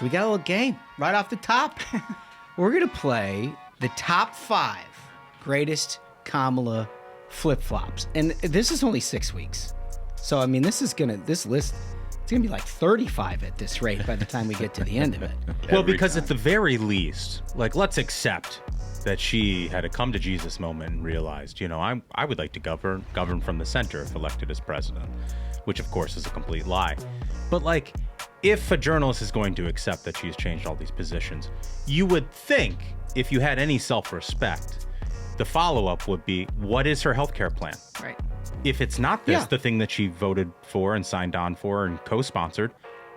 So we got a little game right off the top. We're going to play the top 5 greatest Kamala flip-flops. And this is only 6 weeks. So, I mean, this list, it's going to be like 35 at this rate by the time we get to the end of it. Well, because at the very least, like, let's accept that she had a come to Jesus moment and realized, you know, I would like to govern from the center if elected as president, which of course is a complete lie. But like, if a journalist is going to accept that she's changed all these positions, you would think, if you had any self-respect, the follow-up would be, what is her healthcare plan? Right. If it's not this, the thing that she voted for and signed on for and co-sponsored,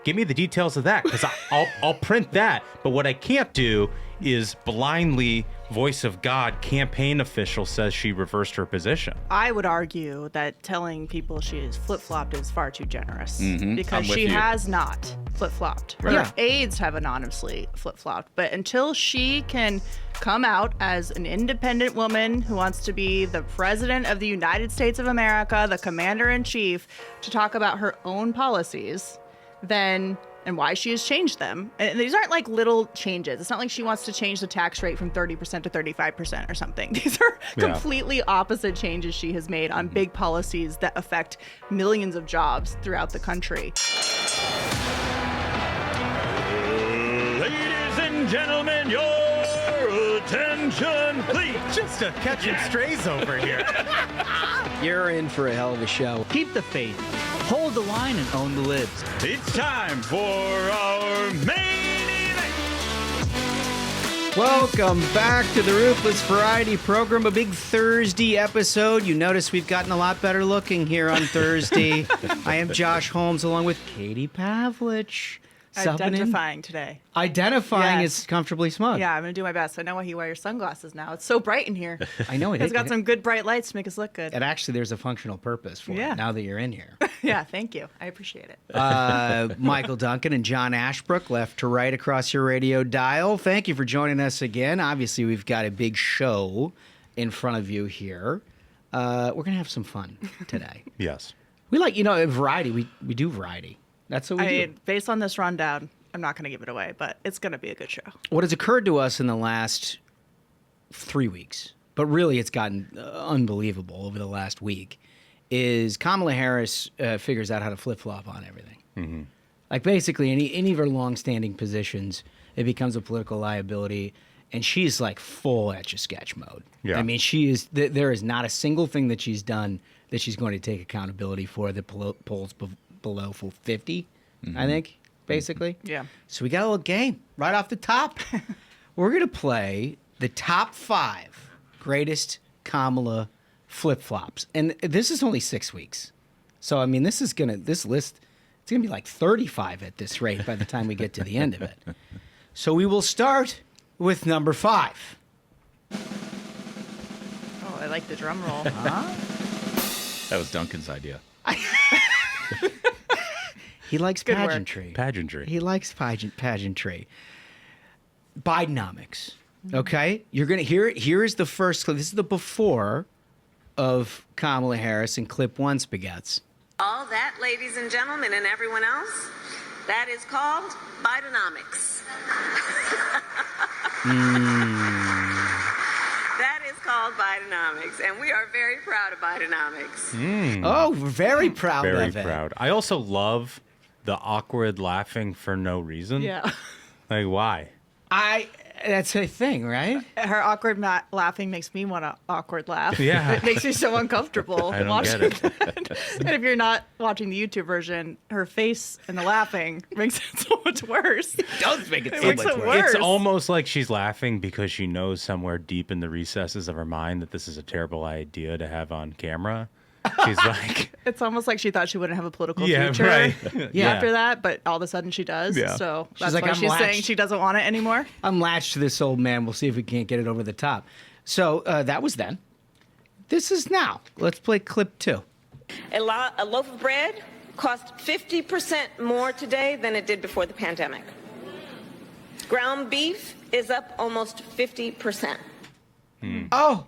give me the details of that, because I'll print that. But what I can't do is blindly, voice of God, campaign official says she reversed her position. I would argue that telling people she is flip-flopped is far too generous because she you. has not flip-flopped. Right. Her aides have anonymously flip-flopped, but until she can come out as an independent woman who wants to be the president of the United States of America, the commander-in-chief, to talk about her own policies, then and why she has changed them. And these aren't like little changes. It's not like she wants to change the tax rate from 30% to 35% or something. These are completely opposite changes she has made on big policies that affect millions of jobs throughout the country. Ladies and gentlemen, your attention, please. Just a catching strays over here. You're in for a hell of a show. Keep the faith, hold the line, and own the libs. It's time for our main event. Welcome back to the Ruthless Variety Program, a big Thursday episode. You notice we've gotten a lot better looking here on Thursday. I am Josh Holmes along with Katie Pavlich. Identifying today. Identifying Yes. is comfortably smug. Yeah, I'm going to do my best. I know why you wear your sunglasses now. It's so bright in here. I know it is. It's got some good bright lights to make us look good. And actually, there's a functional purpose for it now that you're in here. Yeah, thank you. I appreciate it. Michael Duncan and John Ashbrook, left to right across your radio dial. Thank you for joining us again. Obviously, we've got a big show in front of you here. We're going to have some fun today. Yes. We like, variety. We do variety. That's what we do. Based on this rundown, I'm not going to give it away, but it's going to be a good show. What has occurred to us in the last 3 weeks, but really it's gotten unbelievable over the last week, is Kamala Harris figures out how to flip-flop on everything. Mm-hmm. Like basically any of her long-standing positions, it becomes a political liability, and she's like full Etch-a-Sketch mode. Yeah. I mean, there is not a single thing that she's done that she's going to take accountability for that polls below full 50, I think, basically. Yeah. So we got a little game right off the top. We're going to play the top 5 greatest Kamala flip-flops. And this is only 6 weeks. So, I mean, this list, it's going to be like 35 at this rate by the time we get to the end of it. So we will start with number 5. Oh, I like the drum roll. That was Duncan's idea. He likes Good work. pageantry. Pageantry. He likes pageantry. Bidenomics. Okay? You're going to here is the first clip. This is the before of Kamala Harris in clip 1, Spaghettis. All that, ladies and gentlemen, and everyone else, that is called Bidenomics. That is called Bidenomics, and we are very proud of Bidenomics. Oh, we're very proud Very of it. proud. I also love the awkward laughing for no reason. Yeah. Like, why? That's a thing, right? Her awkward laughing makes me want to awkward laugh. Yeah. It makes me so uncomfortable I don't watching get it. that. And if you're not watching the YouTube version, her face and the laughing makes it so much worse. It does make it It so makes much it worse. worse. It's almost like she's laughing because she knows somewhere deep in the recesses of her mind that this is a terrible idea to have on camera. She's like... It's almost like she thought she wouldn't have a political Yeah, future right. Yeah. after that, but all of a sudden she does. Yeah. So that's like, why "I'm she's saying latched." she doesn't want it anymore. I'm latched to this old man. We'll see if we can't get it over the top. So that was then. This is now. Let's play clip 2. A loaf of bread costs 50% more today than it did before the pandemic. Ground beef is up almost 50%. Oh,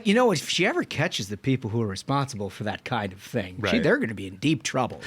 You know, if she ever catches the people who are responsible for that kind of thing, Right. they're going to be in deep trouble.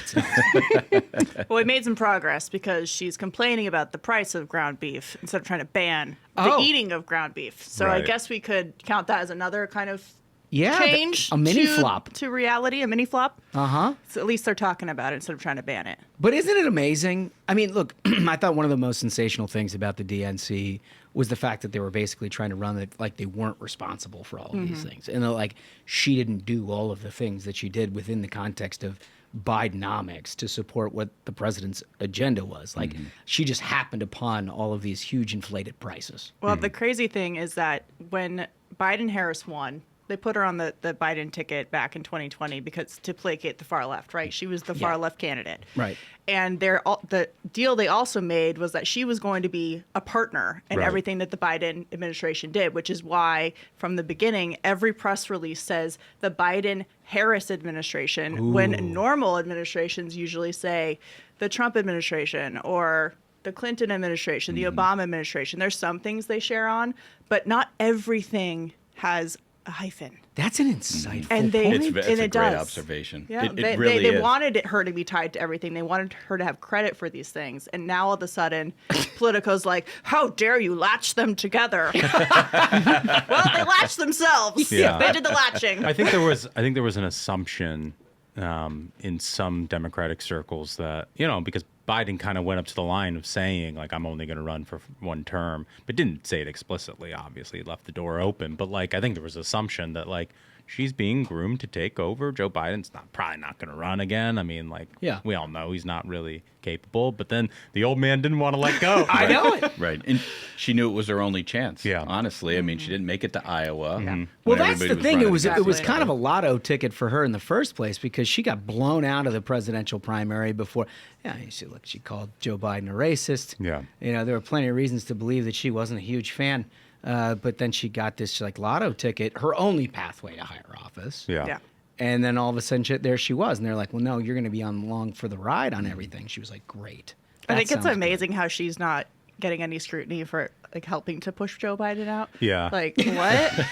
Well, we made some progress because she's complaining about the price of ground beef instead of trying to ban the eating of ground beef. So I Right. guess we could count that as another kind of Yeah, change a mini flop. to reality, a mini flop. Uh-huh. So at least they're talking about it instead of trying to ban it. But isn't it amazing? I mean, look, I thought one of the most sensational things about the DNC was the fact that they were basically trying to run it like they weren't responsible for all of these things. And like she didn't do all of the things that she did within the context of Bidenomics to support what the president's agenda was. Like she just happened upon all of these huge inflated prices. Well, the crazy thing is that when Biden-Harris won, they put her on the Biden ticket back in 2020 because to placate the far left, right? She was the far left candidate. Right. And the deal they also made was that she was going to be a partner in Right. everything that the Biden administration did, which is why from the beginning, every press release says the Biden-Harris administration, when normal administrations usually say the Trump administration or the Clinton administration, the Obama administration. There's some things they share on, but not everything has a hyphen. That's an insightful And they point. and It's it a great does. observation. Yeah, It really they is. wanted her to be tied to everything. They wanted her to have credit for these things. And now all of a sudden, Politico's like, how dare you latch them together? Well, they latched themselves. Yeah. They did the latching. I think there was an assumption in some Democratic circles that, because Biden kind of went up to the line of saying, like, I'm only going to run for one term, but didn't say it explicitly, obviously. He left the door open. But, like, I think there was assumption that, like, she's being groomed to take over. Joe Biden's probably not going to run again. I mean, like, Yeah. we all know he's not really capable. But then the old man didn't want to let go. I know it. Right. And she knew it was her only chance. Yeah. Honestly. I mean, she didn't make it to Iowa. when Well, that's everybody the thing. It running. was Exactly. kind of a lotto ticket for her in the first place because she got blown out of the presidential primary before. Yeah, she called Joe Biden a racist. Yeah. There were plenty of reasons to believe that she wasn't a huge fan. But then she got this like lotto ticket, her only pathway to higher office. Yeah. Yeah. And then all of a sudden, there she was, and they're like, "Well, no, you're going to be along for the ride on everything." She was like, "Great." I That think it's sounds amazing how she's not getting any scrutiny for like helping to push Joe Biden out. Yeah. Like what?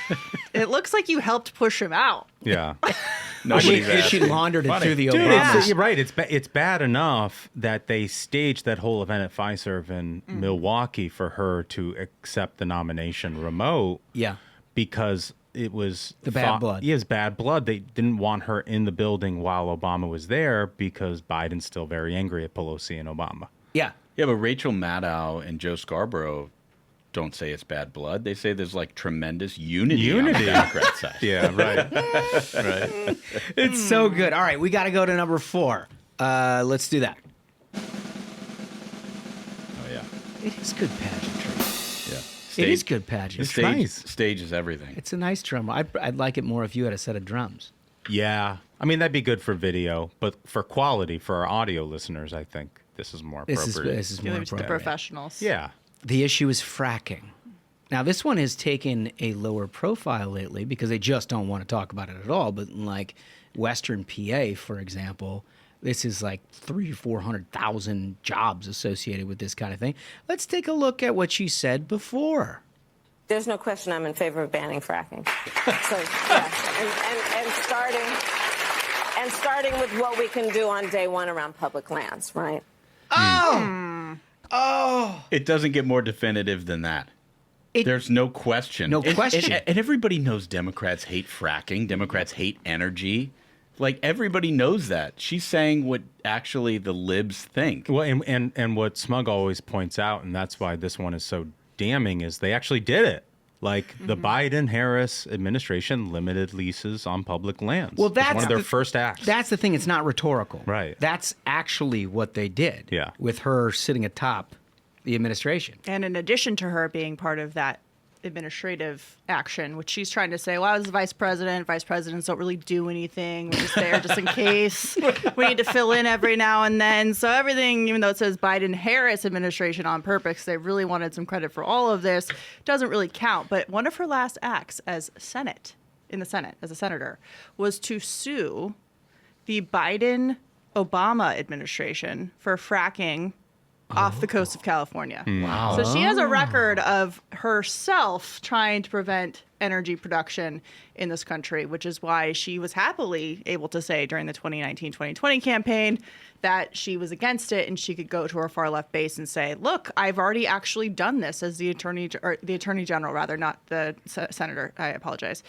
It looks like you helped push him out. Yeah. good. Nobody's She asking. laundered it Funny. through the Dude, Obamas. you're right. It's bad enough that they staged that whole event at Fiserv in Milwaukee for her to accept the nomination remote. Yeah. Because it was The bad blood. Yeah, it's bad blood. They didn't want her in the building while Obama was there because Biden's still very angry at Pelosi and Obama. Yeah. Yeah, but Rachel Maddow and Joe Scarborough don't say it's bad blood. They say there's like tremendous unity on the Democrat side. Yeah, right. Right. It's so good. All right, we got to go to number 4. Let's do that. Oh yeah. It is good pageantry. Yeah. It is good pageantry. Stage is everything. It's a nice drum. I'd like it more if you had a set of drums. Yeah. I mean, that'd be good for video, but for quality, for our audio listeners, I think this is more appropriate. This is You more leave it to the appropriate. professionals. Yeah. The issue is fracking. Now, this one has taken a lower profile lately because they just don't want to talk about it at all. But in like Western PA, for example, this is like 300,000 or 400,000 jobs associated with this kind of thing. Let's take a look at what she said before. There's no question I'm in favor of banning fracking. So, yeah, and starting with what we can do on day one around public lands, right? It doesn't get more definitive than that. There's no question. No question. And everybody knows Democrats hate fracking. Democrats hate energy. Like, everybody knows that. She's saying what actually the libs think. Well, and what Smug always points out, and that's why this one is so damning, is they actually did it. Like, the Biden-Harris administration limited leases on public lands. Well, It was that's one of their the- first acts. That's the thing. It's not rhetorical. Right. That's actually what they did. Yeah. With her sitting atop the administration. And in addition to her being part of that administrative action, which she's trying to say, well, I was the vice president. Vice presidents don't really do anything. We're just there just in case. We need to fill in every now and then. So everything, even though it says Biden-Harris administration on purpose, they really wanted some credit for all of this, doesn't really count. But one of her last acts as in the Senate, as a senator, was to sue the Biden-Obama administration for fracking off the coast of California. Wow. So she has a record of herself trying to prevent energy production in this country, which is why she was happily able to say during the 2019-2020 campaign that she was against it, and she could go to her far left base and say, look, I've already actually done this as the attorney general, rather, not the senator. I apologize.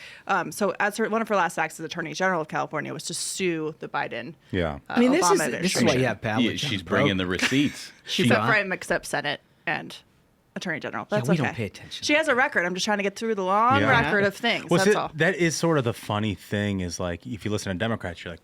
So as one of her last acts as attorney general of California was to sue the Biden. Yeah. I mean, this Obama is why you have Pavlich. She's bringing the receipts. except Senate and Attorney General. That's we okay. don't pay attention. She has a record. I'm just trying to get through the long record of things. Well, That's all. that is sort of the funny thing is like, if you listen to Democrats, you're like,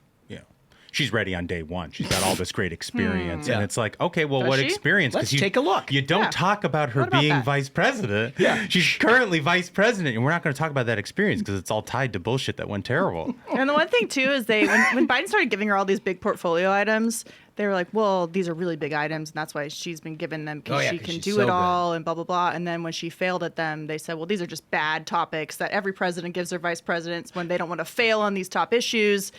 she's ready on day one. She's got all this great experience. And it's like, okay, well, what she? experience? Let's take a look. You don't talk about her What about being that? vice president. Yeah. She's currently vice president, and we're not going to talk about that experience because it's all tied to bullshit that went terrible. And the one thing, too, is when Biden started giving her all these big portfolio items, they were like, well, these are really big items, and that's why she's been given them because she 'cause can she's do so it all and blah, blah, blah. And then when she failed at them, they said, well, these are just bad topics that every president gives their vice presidents when they don't want to fail on these top issues.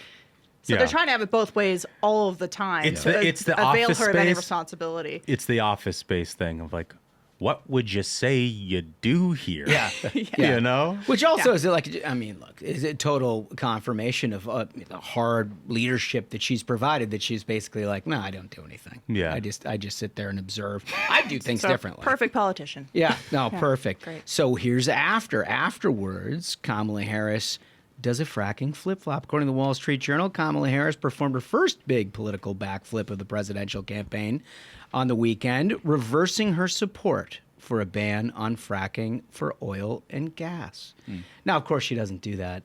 So they're trying to have it both ways all of the time. It's to the avail office her of any space. responsibility. It's the office space thing of like, what would you say you do here? Yeah. You know? Which also is like, I mean, look, is it total confirmation of the hard leadership that she's provided? That she's basically like, no, I don't do anything. Yeah. I just sit there and observe. I do things differently. Perfect politician. Yeah. No, perfect. Great. So here's afterwards, Kamala Harris does a fracking flip-flop. According to the Wall Street Journal, Kamala Harris performed her first big political backflip of the presidential campaign on the weekend, reversing her support for a ban on fracking for oil and gas. Now, of course, she doesn't do that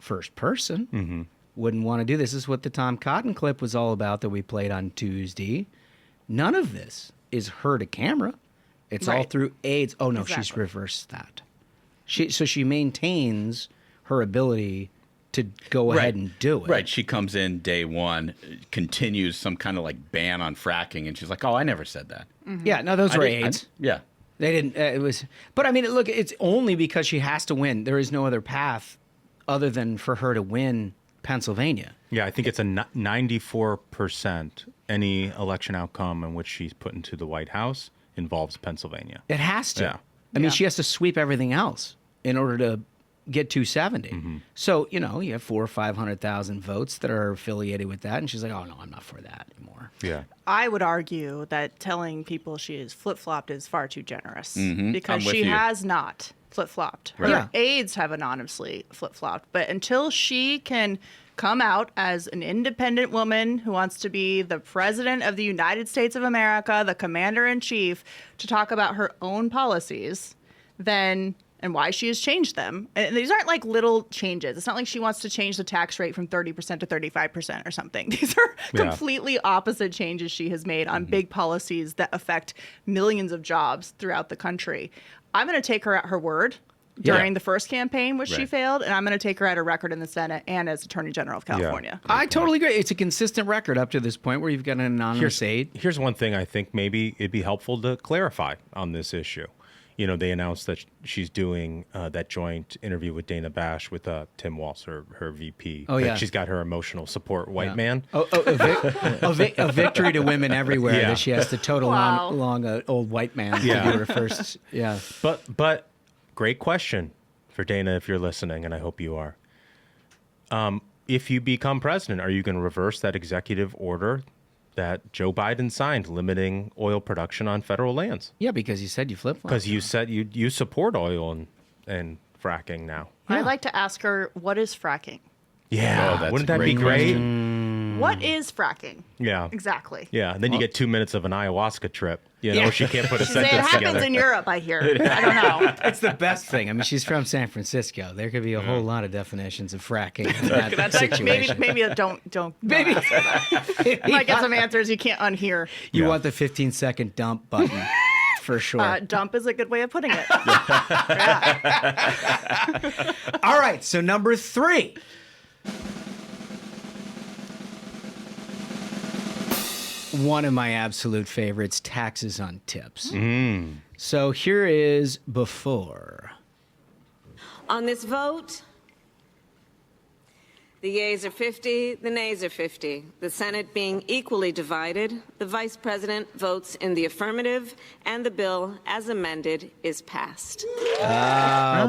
first person. Wouldn't want to do this. This is what the Tom Cotton clip was all about that we played on Tuesday. None of this is her to camera. It's all Right. through aides. Oh, no, she's Exactly. reversed that. So she maintains her ability to go ahead and do it. Right. She comes in day one, continues some kind of like ban on fracking, and she's like, "Oh, I never said that." Yeah, no, those I were didn't- aides. yeah. They didn't. It was, but I mean, look, it's only because she has to win. There is no other path other than for her to win Pennsylvania. Yeah, I think it's a 94% any election outcome in which she's put into the White House involves Pennsylvania. It has to. Yeah. I mean, she has to sweep everything else in order to get 270. So, you have 400,000 or 500,000 votes that are affiliated with that. And she's like, oh, no, I'm not for that anymore. Yeah. I would argue that telling people she is flip-flopped is far too generous because I'm with she you. has not flip-flopped. Her Yeah. aides have anonymously flip-flopped, but until she can come out as an independent woman who wants to be the president of the United States of America, the commander-in-chief, to talk about her own policies, then and why she has changed them. And these aren't like little changes. It's not like she wants to change the tax rate from 30% to 35% or something. These are completely opposite changes she has made on big policies that affect millions of jobs throughout the country. I'm going to take her at her word during the first campaign, which she Right. failed, and I'm going to take her at her record in the Senate and as Attorney General of California. I totally agree. It's a consistent record up to this point where you've got an anonymous aide. Here's one thing I think maybe it'd be helpful to clarify on this issue. They announced that she's doing that joint interview with Dana Bash with Tim Walz, her VP. Oh, that yeah. She's got her emotional support white man. A victory to women everywhere Yeah. that she has to total Wow. along an old white man to Yeah. do her first. Yeah. But great question for Dana if you're listening, and I hope you are. If you become president, are you going to reverse that executive order that Joe Biden signed limiting oil production on federal lands? Yeah, because you said you flip-flopped. Because you said you support oil and fracking now. I'd like to ask her, what is fracking? Yeah, Oh, that's wouldn't a that be great great? What is fracking? Yeah. Exactly. Yeah, and then you get 2 minutes of an ayahuasca trip. She can't put a She say it sentence happens together. in Europe, I hear. I don't know. It's the best thing. I mean, she's from San Francisco. There could be a whole lot of definitions of fracking in that That's like, situation. maybe don't maybe ask her that. I might get some answers you can't unhear. You Yeah. want the 15-second dump button for sure. Dump is a good way of putting it. All right, so number 3. One of my absolute favorites, taxes on tips. So here is before. On this vote, The yeas are 50, the nays are 50. The Senate being equally divided, the Vice President votes in the affirmative, and the bill, as amended, is passed.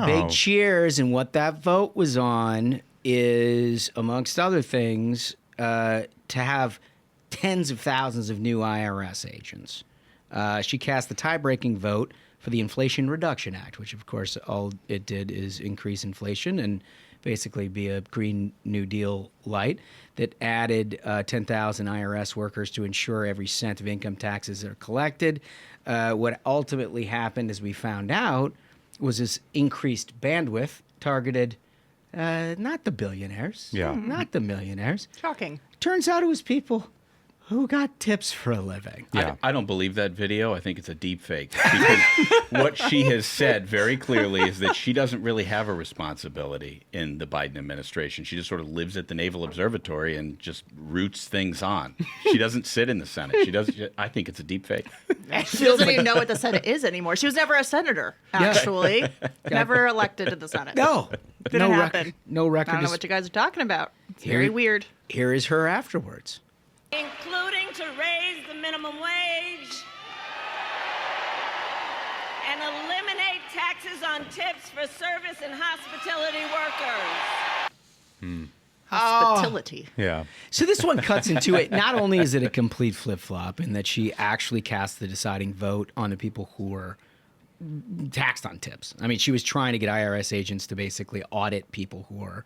Big cheers. And what that vote was on is, amongst other things, to have tens of thousands of new IRS agents. She cast the tie-breaking vote for the Inflation Reduction Act, which, of course, all it did is increase inflation and basically be a Green New Deal light that added 10,000 IRS workers to ensure every cent of income taxes are collected. What ultimately happened, as we found out, was this increased bandwidth targeted not the billionaires, not the millionaires. Shocking. Turns out it was people who got tips for a living. Yeah. I don't believe that video. I think it's a deep fake. Because what she has said very clearly is that she doesn't really have a responsibility in the Biden administration. She just sort of lives at the Naval Observatory and just roots things on. She doesn't sit in the Senate. She doesn't. I think it's a deep fake. She doesn't even know what the Senate is anymore. She was never a senator, actually. Never elected to the Senate. No. Didn't no happen. No record. I don't know what you guys are talking about. It's very weird. Here is her afterwards. Including to raise the minimum wage and eliminate taxes on tips for service and hospitality workers. Hospitality. Yeah. So this one cuts into it. Not only is it a complete flip-flop in that she actually cast the deciding vote on the people who were taxed on tips. I mean, she was trying to get IRS agents to basically audit people who are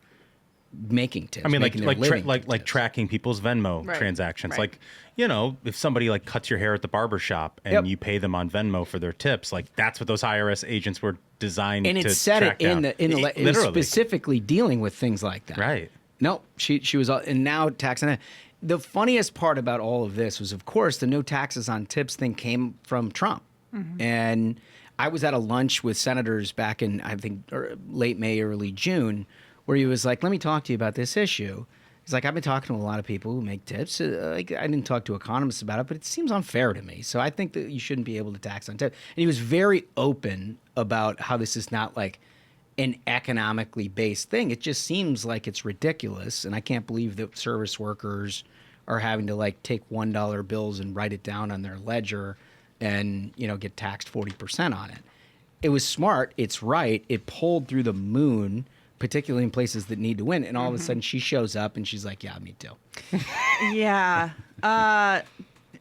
making tips. I mean, making their living like from tips. tracking people's Venmo Right, transactions. right. Like, you know, if somebody like cuts your hair at the barber shop and Yep. you pay them on Venmo for their tips, like that's what those IRS agents were designed And to it said track it in down. the it was Literally. specifically dealing with things like that. Right. No, she was and now taxing it. The funniest part about all of this was, of course, the no taxes on tips thing came from Trump, and I was at a lunch with senators back in I think late May, early June, where he was like, "Let me talk to you about this issue." He's like, "I've been talking to a lot of people who make tips. Like, I didn't talk to economists about it, but it seems unfair to me. So I think that you shouldn't be able to tax on tips." And he was very open about how this is not like an economically based thing. It just seems like it's ridiculous, and I can't believe that service workers are having to like take $1 bills and write it down on their ledger and, you know, get taxed 40% on it. It was smart. It's right. It pulled through the moon, particularly in places that need to win. And all of a sudden she shows up and she's like, "Yeah, me too." Yeah.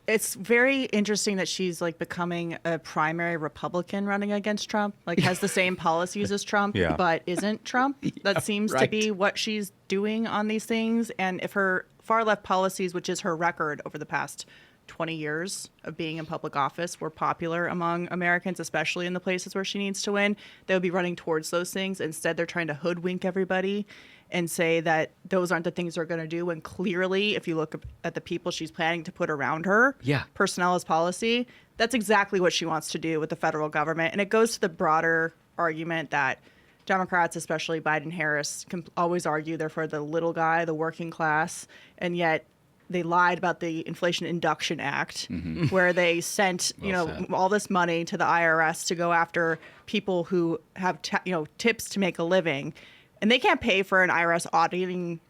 It's very interesting that she's like becoming a primary Republican running against Trump, like has the same policies as Trump, Yeah. but isn't Trump. That seems to right. be what she's doing on these things. And if her far left policies, which is her record over the past 20 years of being in public office, were popular among Americans, especially in the places where she needs to win, they would be running towards those things. Instead, they're trying to hoodwink everybody and say that those aren't the things they're going to do. And clearly, if you look at the people she's planning to put around her, Yeah. personnel as policy, that's exactly what she wants to do with the federal government. And it goes to the broader argument that Democrats, especially Biden Harris, can always argue they're for the little guy, the working class, and yet they lied about the Inflation Induction Act, where they sent said. all this money to the IRS to go after people who have tips to make a living, and they can't pay for an IRS auditing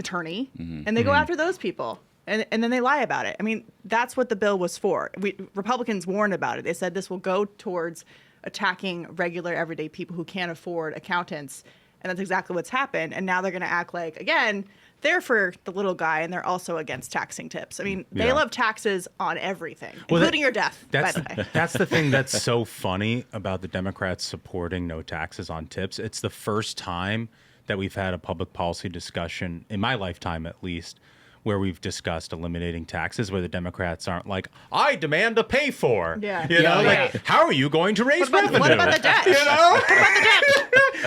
attorney, and they go after those people. And then they lie about it. I mean, that's what the bill was for. Republicans warned about it. They said this will go towards attacking regular, everyday people who can't afford accountants. And that's exactly what's happened. And now they're going to act like, again, they're for the little guy, and they're also against taxing tips. I mean, they Yeah. love taxes on everything, Well, including your death, by That's the way. that's the thing that's so funny about the Democrats supporting no taxes on tips. It's the first time that we've had a public policy discussion, in my lifetime at least, where we've discussed eliminating taxes, where the Democrats aren't like, "I demand a pay for." Yeah. You know, Yeah, like, right. how are you going to raise What revenue? about the debt? You know? What about the debt?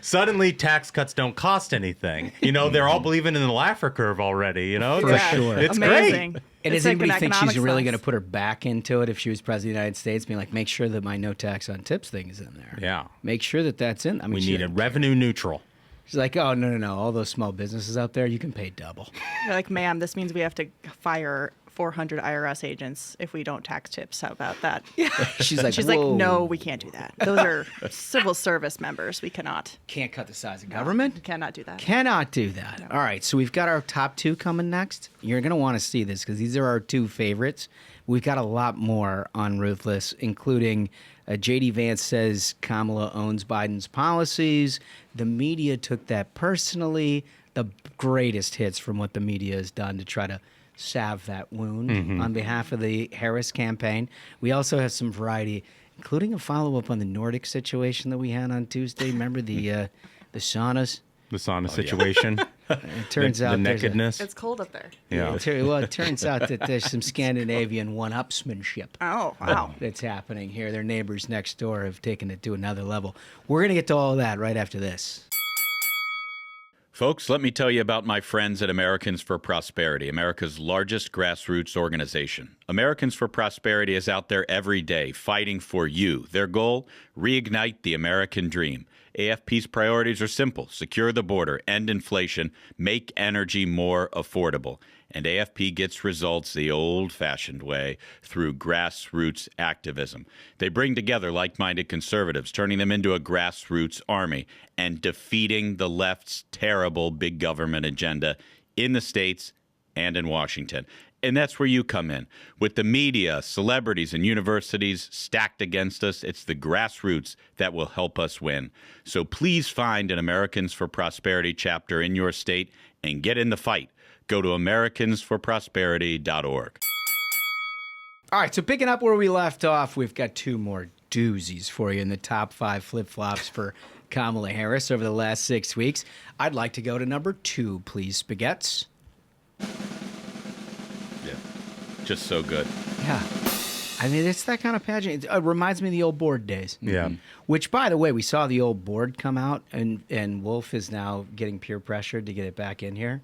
Suddenly tax cuts don't cost anything. You know, they're all believing in the Laffer curve already, you know? It's For like, sure. It's Amazing. great. And It's does like anybody an think she's economics really class. going to put her back into it if she was president of the United States, being like, make sure that my no tax on tips thing is in there? Yeah. Make sure that that's in. I mean, We she need it revenue neutral. She's like, "Oh, no. All those small businesses out there, you can pay double." They're like, "Ma'am, this means we have to fire 400 IRS agents if we don't tax tips. How about that? She's like, She's like, "Whoa, no, we can't do that. Those are civil service members. We cannot. can't cut the size of government. Cannot do that. Cannot do that. All right, so we've got our top 2 coming next. You're going to want to see this because these are our 2 favorites. We've got a lot more on Ruthless, including J.D. Vance says Kamala owns Biden's policies. The media took that personally. The greatest hits from what the media has done to try to salve that wound on behalf of the Harris campaign. We also have some variety, including a follow-up on the Nordic situation that we had on Tuesday. Remember the saunas? The sauna situation. It turns the out there's a- nakedness. It's cold up there. Yeah. it turns out that there's some Scandinavian one-upsmanship Oh, wow. that's happening here. Their neighbors next door have taken it to another level. We're going to get to all of that right after this. Folks, let me tell you about my friends at Americans for Prosperity, America's largest grassroots organization. Americans for Prosperity is out there every day fighting for you. Their goal? Reignite the American dream. AFP's priorities are simple: secure the border, end inflation, make energy more affordable. And AFP gets results the old-fashioned way, through grassroots activism. They bring together like-minded conservatives, turning them into a grassroots army, and defeating the left's terrible big government agenda in the states and in Washington. And that's where you come in. With the media, celebrities, and universities stacked against us, it's the grassroots that will help us win. So please find an Americans for Prosperity chapter in your state and get in the fight. Go to americansforprosperity.org. All right, so picking up where we left off, we've got 2 more doozies for you in the top 5 flip-flops for Kamala Harris over the last 6 weeks. I'd like to go to number 2, please, Spaghettis. Yeah, just so good. Yeah. I mean, it's that kind of pageant. It reminds me of the old board days. Yeah. Which, by the way, we saw the old board come out, and Wolf is now getting peer pressured to get it back in here.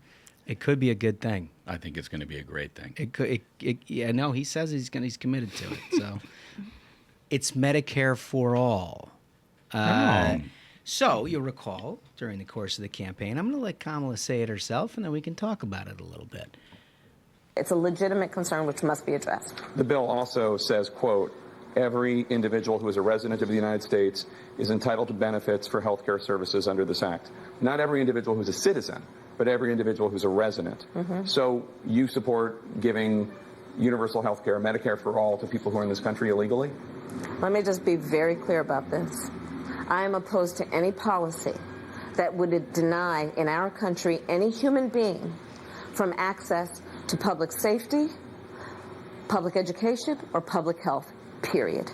It could be a good thing. I think it's going to be a great thing. It could. Yeah, no, he says he's committed to it. So it's Medicare for all. So you'll recall during the course of the campaign, I'm going to let Kamala say it herself, and then we can talk about it a little bit. It's a legitimate concern which must be addressed. The bill also says, quote, every individual who is a resident of the United States is entitled to benefits for health care services under this act. Not every individual who's a citizen, but every individual who's a resident. So you support giving universal health care, Medicare for all, to people who are in this country illegally? Let me just be very clear about this. I am opposed to any policy that would deny in our country any human being from access to public safety, public education, or public health, period.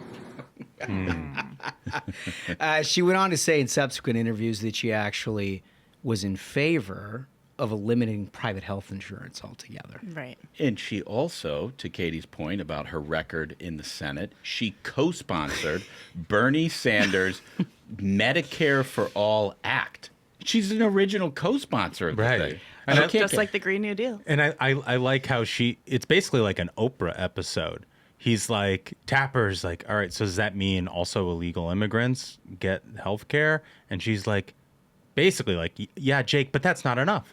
She went on to say in subsequent interviews that she actually was in favor of eliminating private health insurance altogether. Right. And she also, to Katie's point about her record in the Senate, she co-sponsored Bernie Sanders' Medicare for All Act. She's an original co-sponsor of the Right. thing. And I Just like the Green New Deal. And I like how it's basically like an Oprah episode. He's like, Tapper's like, all right, so does that mean also illegal immigrants get health care? And she's like, basically like, yeah, Jake, but that's not enough.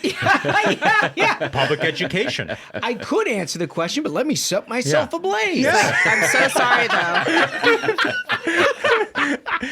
yeah. Public education. I could answer the question, but let me set myself ablaze. I'm so sorry, though.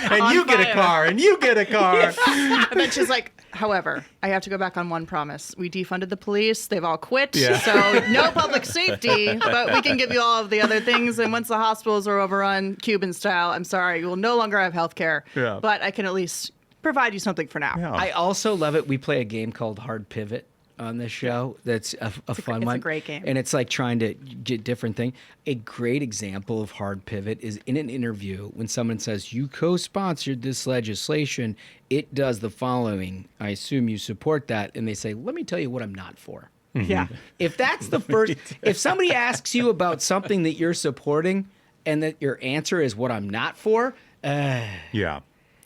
And you get a fire. car, and you get a car. And then she's like, however, I have to go back on one promise. We defunded the police. They've all quit. Yeah. So no public safety, but we can give you all of the other things. And once the hospitals are overrun, Cuban style, I'm sorry, you will no longer have health care. Yeah. But I can at least provide you something for now. Yeah. I also love it. We play a game called Hard Pivot on this show. That's a fun one. It's a great game. And it's like trying to get different thing. A great example of Hard Pivot is in an interview when someone says, you co-sponsored this legislation. It does the following. I assume you support that. And they say, let me tell you what I'm not for. Yeah. If that's the first, if somebody asks you about something that you're supporting and that your answer is what I'm not for, Yeah.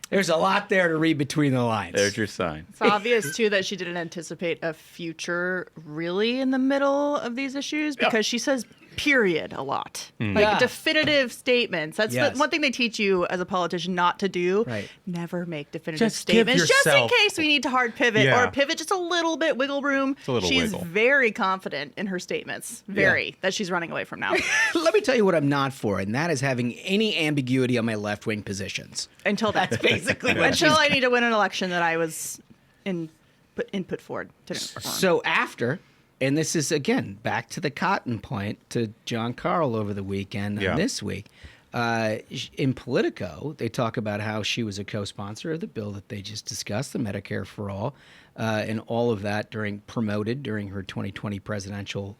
there's a lot there to read between the lines. There's your sign. It's obvious, too, that she didn't anticipate a future really in the middle of these issues because she says period a lot. Like Yeah. definitive statements. That's Yes. the one thing they teach you as a politician not to do. Right. Never make definitive Just give statements. Just in yourself- case we need to hard pivot Yeah. or pivot just a little bit, wiggle room. a little She's wiggle. very confident in her statements. Very. That she's running away from now. Let me tell you what I'm not for, and that is having any ambiguity on my left-wing positions. Until that's basically what Until she's I need to win an election that I was input forward to perform. So after, and this is again back to the cotton point to John Carl over the weekend and Yeah. this week. In Politico, they talk about how she was a co-sponsor of the bill that they just discussed, the Medicare for All, and all of that promoted during her 2020 presidential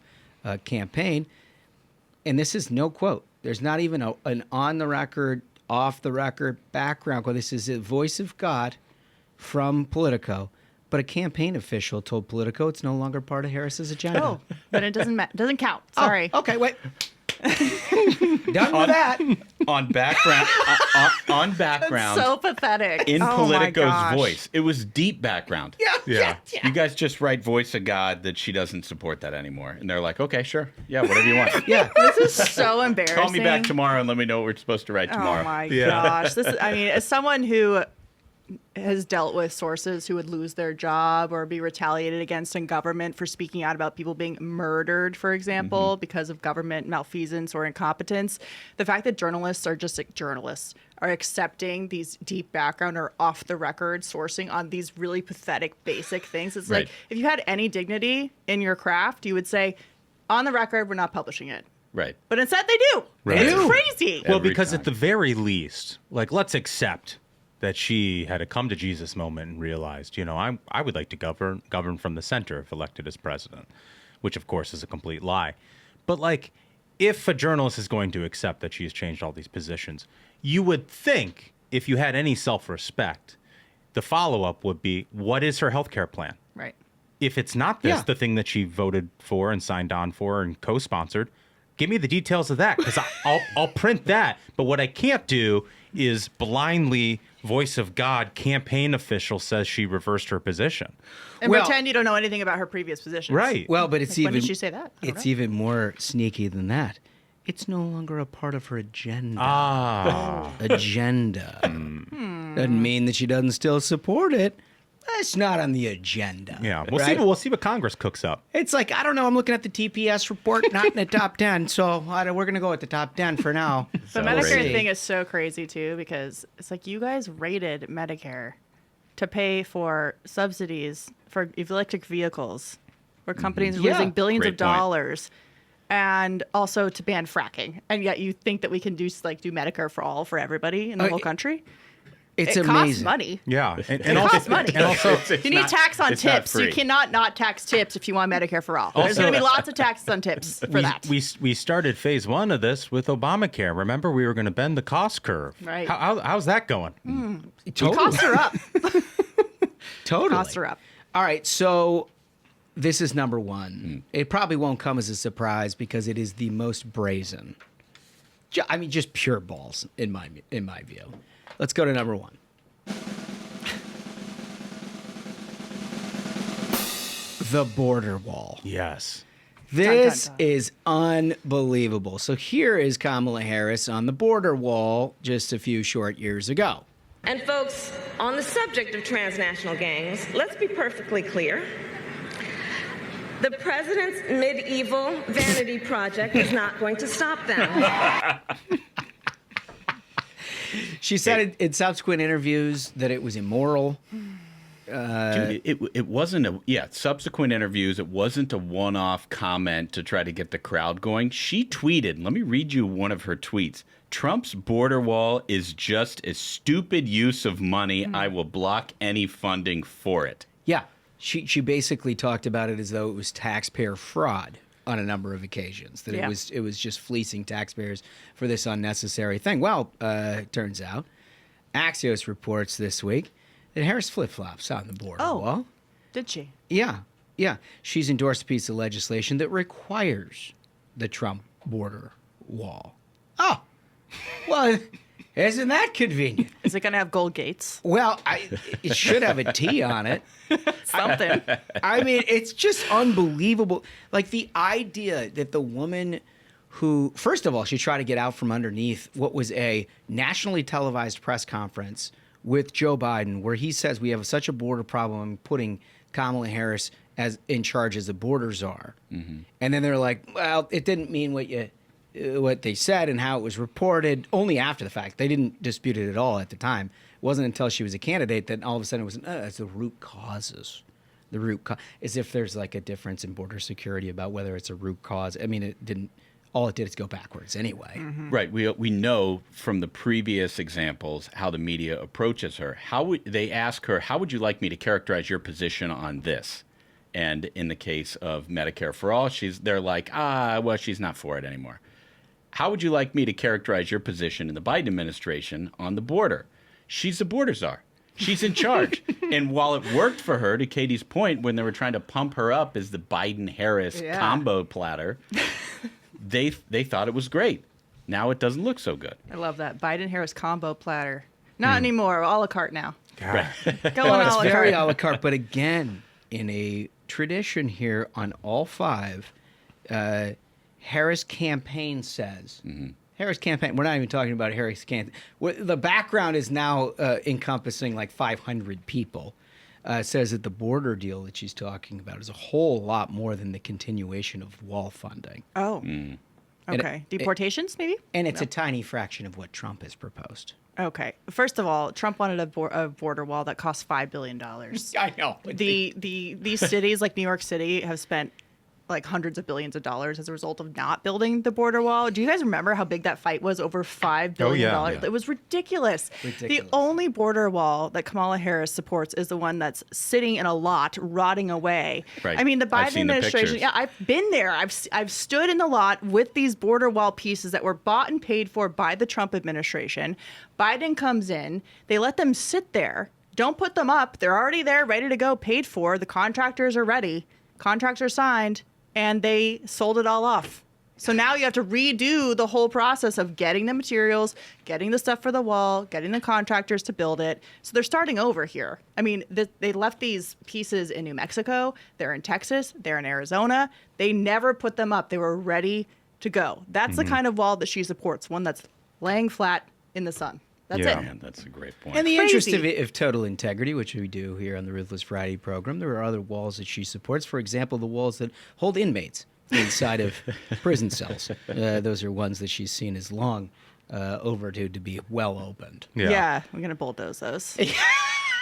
campaign. And this is no quote. There's not even an on-the-record, off-the-record background quote. This is a voice of God from Politico. But a campaign official told Politico it's no longer part of Harris's agenda. Oh, but it doesn't count. Sorry. Oh, okay, wait. Done with that. On background, on background, So pathetic. in Oh my Politico's gosh. voice. It was deep background. Yeah. You guys just write voice of God that she doesn't support that anymore. And they're like, okay, sure. Yeah, whatever you want. Yeah. This is so embarrassing. Call me back tomorrow and let me know what we're supposed to write tomorrow. Oh my Yeah. gosh. This is, I mean, as someone who has dealt with sources who would lose their job or be retaliated against in government for speaking out about people being murdered, for example, because of government malfeasance or incompetence. The fact that journalists are just like journalists are accepting these deep background or off the record sourcing on these really pathetic, basic things. It's Right. like if you had any dignity in your craft, you would say, on the record, we're not publishing it. Right. But instead they do. Right. It's They do. crazy. Well, Every because time. at the very least, like, let's accept that she had a come to Jesus moment and realized, I would like to govern from the center if elected as president, which of course is a complete lie. But like, if a journalist is going to accept that she's changed all these positions, you would think if you had any self-respect, the follow-up would be, what is her healthcare plan? Right. If it's not this, Yeah. the thing that she voted for and signed on for and co-sponsored, give me the details of that, because I'll print that. But what I can't do is blindly voice of God campaign official says she reversed her position. And Well- pretend you don't know anything about her previous positions. Right. Well, but it's Like, even. when did she say that? I don't It's know. even more sneaky than that. It's no longer a part of her agenda. Agenda. Doesn't mean that she doesn't still support it. It's not on the agenda. Yeah. We'll right? see. We'll see what Congress cooks up. It's like, I don't know. I'm looking at the TPS report, not in the top 10. So we're going to go at the top 10 for now. The So Medicare crazy. thing is so crazy too, because it's like you guys rated Medicare to pay for subsidies for electric vehicles, where companies are Yeah. losing billions Great of point. dollars, and also to ban fracking. And yet you think that we can do Medicare for all for everybody in the whole country? It's it amazing. costs money. Yeah. It costs money. And also, It's You need not- tax on it's not tips. You free. cannot not tax tips if you want Medicare for all. There's Also- going to be lots of taxes on tips for that. we started phase 1 of this with Obamacare. Remember, we were going to bend the cost curve. Right. How's that going? Totally. Costs are up. Totally. Costs are up. All right, so this is number one. It probably won't come as a surprise because it is the most brazen. I mean, just pure balls in my view. Let's go to number one. The border wall. Yes. This Dun, dun, dun. is unbelievable. So here is Kamala Harris on the border wall just a few short years ago. And folks, on the subject of transnational gangs, let's be perfectly clear. The president's medieval vanity project is not going to stop them. She said in subsequent interviews that it was immoral. Dude, it wasn't subsequent interviews, it wasn't a one-off comment to try to get the crowd going. She tweeted, let me read you one of her tweets. Trump's border wall is just a stupid use of money. I will block any funding for it. Yeah, she basically talked about it as though it was taxpayer fraud on a number of occasions. That Yeah. it was just fleecing taxpayers for this unnecessary thing. Well, it turns out, Axios reports this week that Harris flip-flops on the border wall. Did she? Yeah. She's endorsed a piece of legislation that requires the Trump border wall. Oh, well, isn't that convenient? Is it going to have gold gates? Well, it should have a T on it. Something. I mean, it's just unbelievable. Like the idea that the woman who, first of all, she tried to get out from underneath what was a nationally televised press conference with Joe Biden, where he says we have such a border problem, putting Kamala Harris as in charge as the border czar. And then they're like, well, it didn't mean what they said and how it was reported. Only after the fact. They didn't dispute it at all at the time. It wasn't until she was a candidate that all of a sudden it was it's the root causes. The root cause, as if there's like a difference in border security about whether it's a root cause. I mean, it didn't. All it did is go backwards anyway. Right. We know from the previous examples how the media approaches her. How would they ask her, how would you like me to characterize your position on this? And in the case of Medicare for All, they're like, well, she's not for it anymore. How would you like me to characterize your position in the Biden administration on the border? She's the border czar. She's in charge. And while it worked for her, to Katie's point, when they were trying to pump her up as the Biden-Harris combo platter, they thought it was great. Now it doesn't look so good. I love that. Biden-Harris combo platter. Not anymore. A la carte now. Right. Going It's a la very carte. a la carte, but again, in a tradition here on all five, Harris campaign says. Harris campaign. We're not even talking about Harris campaign. The background is now encompassing like 500 people. Says that the border deal that she's talking about is a whole lot more than the continuation of wall funding. Oh. And Okay. Deportations, maybe? And it's a tiny fraction of what Trump has proposed. Okay. First of all, Trump wanted a border wall that cost $5 billion. I know. These cities like New York City have spent like hundreds of billions of dollars as a result of not building the border wall. Do you guys remember how big that fight was over $5 billion? yeah. It was ridiculous. The only border wall that Kamala Harris supports is the one that's sitting in a lot, rotting away. Right. I mean, the I've Biden seen the administration, pictures. I've been there. I've stood in the lot with these border wall pieces that were bought and paid for by the Trump administration. Biden comes in, they let them sit there, don't put them up. They're already there, ready to go, paid for. The contractors are ready. Contracts are signed. And they sold it all off. So now you have to redo the whole process of getting the materials, getting the stuff for the wall, getting the contractors to build it. So they're starting over here. I mean, they left these pieces in New Mexico. They're in Texas. They're in Arizona. They never put them up. They were ready to go. That's the kind of wall that she supports, one that's laying flat in the sun. That's Yeah. it. Man, that's a great point. In the Crazy. interest of total integrity, which we do here on the Ruthless Friday program, there are other walls that she supports. For example, the walls that hold inmates inside of prison cells. Those are ones that she's seen as long overdue to be well opened. Yeah, we're going to bulldoze those.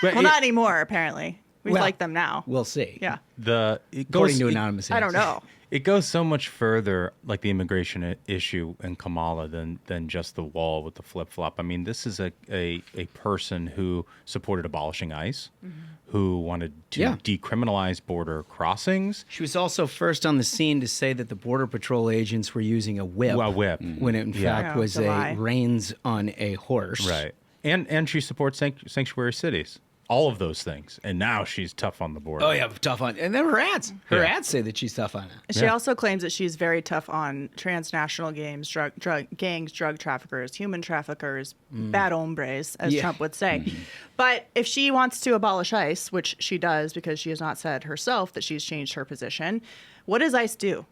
But Well, not anymore, apparently. We Well, like them now. We'll see. Yeah. According to anonymous. I don't know. It goes so much further, like the immigration issue in Kamala, than just the wall with the flip flop. I mean, this is a person who supported abolishing ICE, who wanted to decriminalize border crossings. She was also first on the scene to say that the Border Patrol agents were using a whip. A whip. When it in fact Yeah, was it's a a lie. reins on a horse. Right. And she supports sanctuary cities. All of those things. And now she's tough on the border. Oh, yeah, tough on. And then her ads. Her Yeah. ads say that she's tough on it. She also claims that she's very tough on transnational gangs, drug traffickers, human traffickers, bad hombres, as Yeah. Trump would say. But if she wants to abolish ICE, which she does because she has not said herself that she's changed her position, what does ICE do?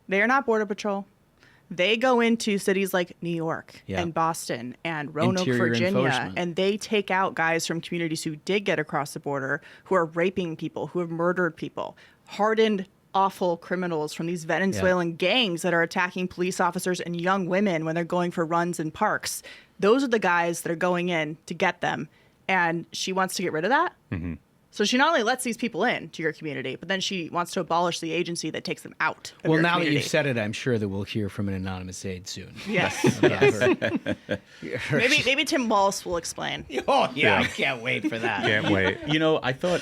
They are not Border Patrol. They go into cities like New York Yeah. and Boston and Roanoke, Interior Virginia, enforcement. and they take out guys from communities who did get across the border, who are raping people, who have murdered people, hardened, awful criminals from these Venezuelan gangs that are attacking police officers and young women when they're going for runs in parks. Those are the guys that are going in to get them, and she wants to get rid of that. So she not only lets these people in to your community, but then she wants to abolish the agency that takes them out of Well, your now that community. you've said it, I'm sure that we'll hear from an anonymous aide soon. Yes. Maybe Tim Walsh will explain. Oh, yeah, I can't wait for that. Can't wait. You know, I thought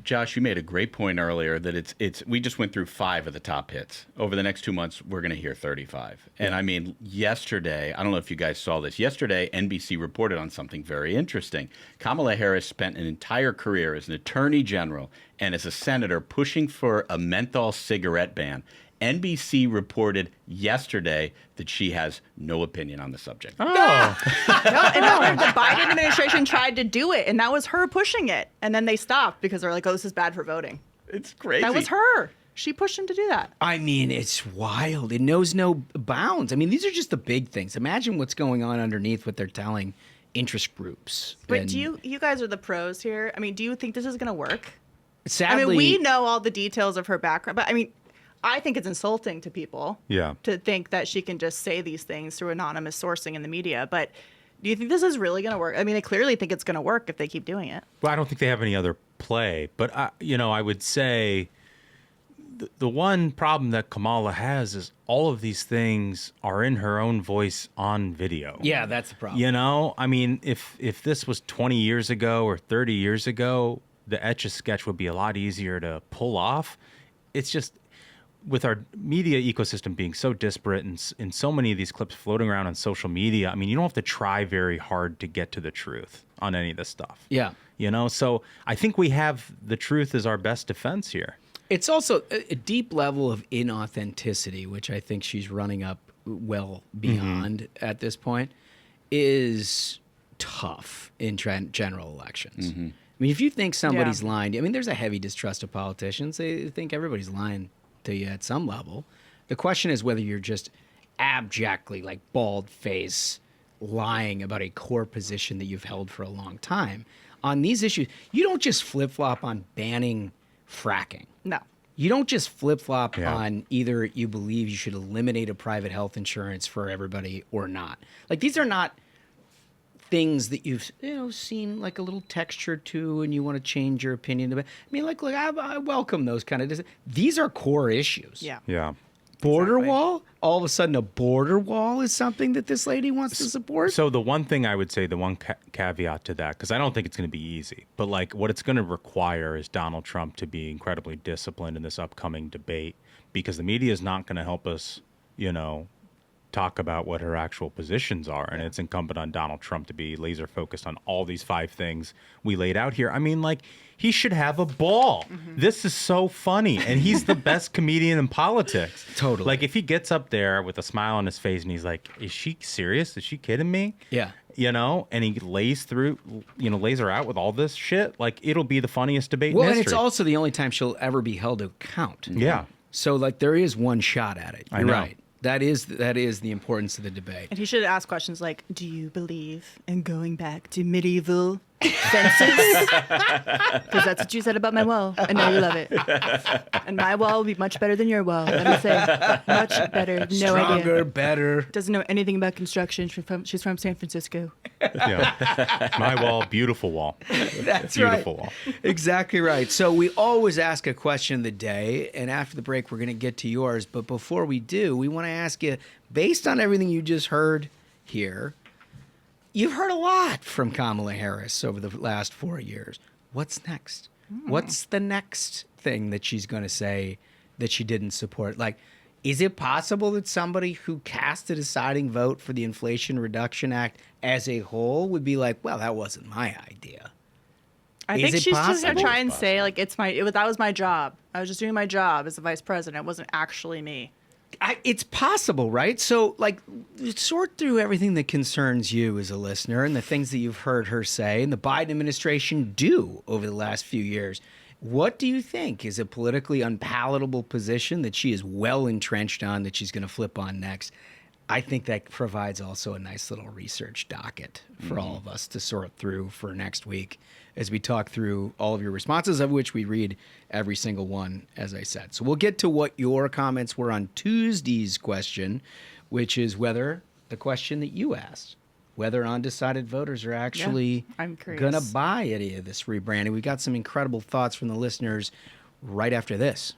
Josh, you made a great point earlier that we just went through 5 of the top hits. Over the next 2 months, we're going to hear 35. And I mean, yesterday, I don't know if you guys saw this. Yesterday, NBC reported on something very interesting. Kamala Harris spent an entire career as an attorney general and as a senator pushing for a menthol cigarette ban. NBC reported yesterday that she has no opinion on the subject. No, and the Biden administration tried to do it, and that was her pushing it. And then they stopped because they're like, oh, this is bad for voting. It's crazy. That was her. She pushed him to do that. I mean, it's wild. It knows no bounds. I mean, these are just the big things. Imagine what's going on underneath what they're telling interest groups. But And you guys are the pros here. I mean, do you think this is going to work? sadly, I mean, we know all the details of her background, but I mean, I think it's insulting to people to think that she can just say these things through anonymous sourcing in the media. But do you think this is really going to work? I mean, they clearly think it's going to work if they keep doing it. Well, I don't think they have any other play. But, I would say the one problem that Kamala has is all of these things are in her own voice on video. Yeah, that's the problem. I mean, if this was 20 years ago or 30 years ago, the Etch-a-Sketch would be a lot easier to pull off. It's just with our media ecosystem being so disparate and so many of these clips floating around on social media, I mean, you don't have to try very hard to get to the truth on any of this stuff. Yeah. So I think we have the truth as our best defense here. It's also a deep level of inauthenticity, which I think she's running up well beyond at this point, is tough in general elections. I mean, if you think somebody's lying, I mean, there's a heavy distrust of politicians. They think everybody's lying to you at some level. The question is whether you're just abjectly, like bald face, lying about a core position that you've held for a long time. On these issues, you don't just flip-flop on banning fracking. No. You don't just flip-flop on either you believe you should eliminate a private health insurance for everybody or not. Like, these are not things that you've seen like a little texture to and you want to change your opinion about. I mean, like I welcome those kind of these are core issues. Yeah. Border wall? All of a sudden a border wall is something that this lady wants to support? So the one thing I would say, the one caveat to that, because I don't think it's going to be easy, but like what it's going to require is Donald Trump to be incredibly disciplined in this upcoming debate, because the media is not going to help us, talk about what her actual positions are. And it's incumbent on Donald Trump to be laser focused on all these 5 things we laid out here. I mean, like, he should have a ball. This is so funny. And he's the best comedian in politics. Totally. Like, if he gets up there with a smile on his face and he's like, is she serious? Is she kidding me? Yeah. And he lays her out with all this shit. Like, it'll be the funniest debate in Well, history. and it's also the only time she'll ever be held to account. Yeah. So, like, there is one shot at it. I You're know. right. That is the importance of the debate. And he should ask questions like, do you believe in going back to medieval fences? Because that's what you said about my wall, and now you love it. And my wall will be much better than your wall. Let me say, much better. No Stronger, idea. better. Doesn't know anything about construction. She's from San Francisco. Yeah. My wall, beautiful wall. That's Beautiful right. wall. Exactly right. So we always ask a question of the day, and after the break, we're going to get to yours. But before we do, we want to ask you, based on everything you just heard here, you've heard a lot from Kamala Harris over the last 4 years. What's next? What's the next thing that she's going to say that she didn't support? Like, is it possible that somebody who cast a deciding vote for the Inflation Reduction Act as a whole would be like, well, that wasn't my idea? I Is think it she's just possible? gonna try and say like that was my job. I was just doing my job as the vice president. It wasn't actually me. It's possible, right? So, like, sort through everything that concerns you as a listener and the things that you've heard her say and the Biden administration do over the last few years. What do you think is a politically unpalatable position that she is well entrenched on that she's going to flip on next? I think that provides also a nice little research docket for all of us to sort through for next week as we talk through all of your responses, of which we read every single one, as I said. So we'll get to what your comments were on Tuesday's question, which is whether the question that you asked, whether undecided voters are actually I'm curious. going to buy any of this rebranding. We got some incredible thoughts from the listeners right after this.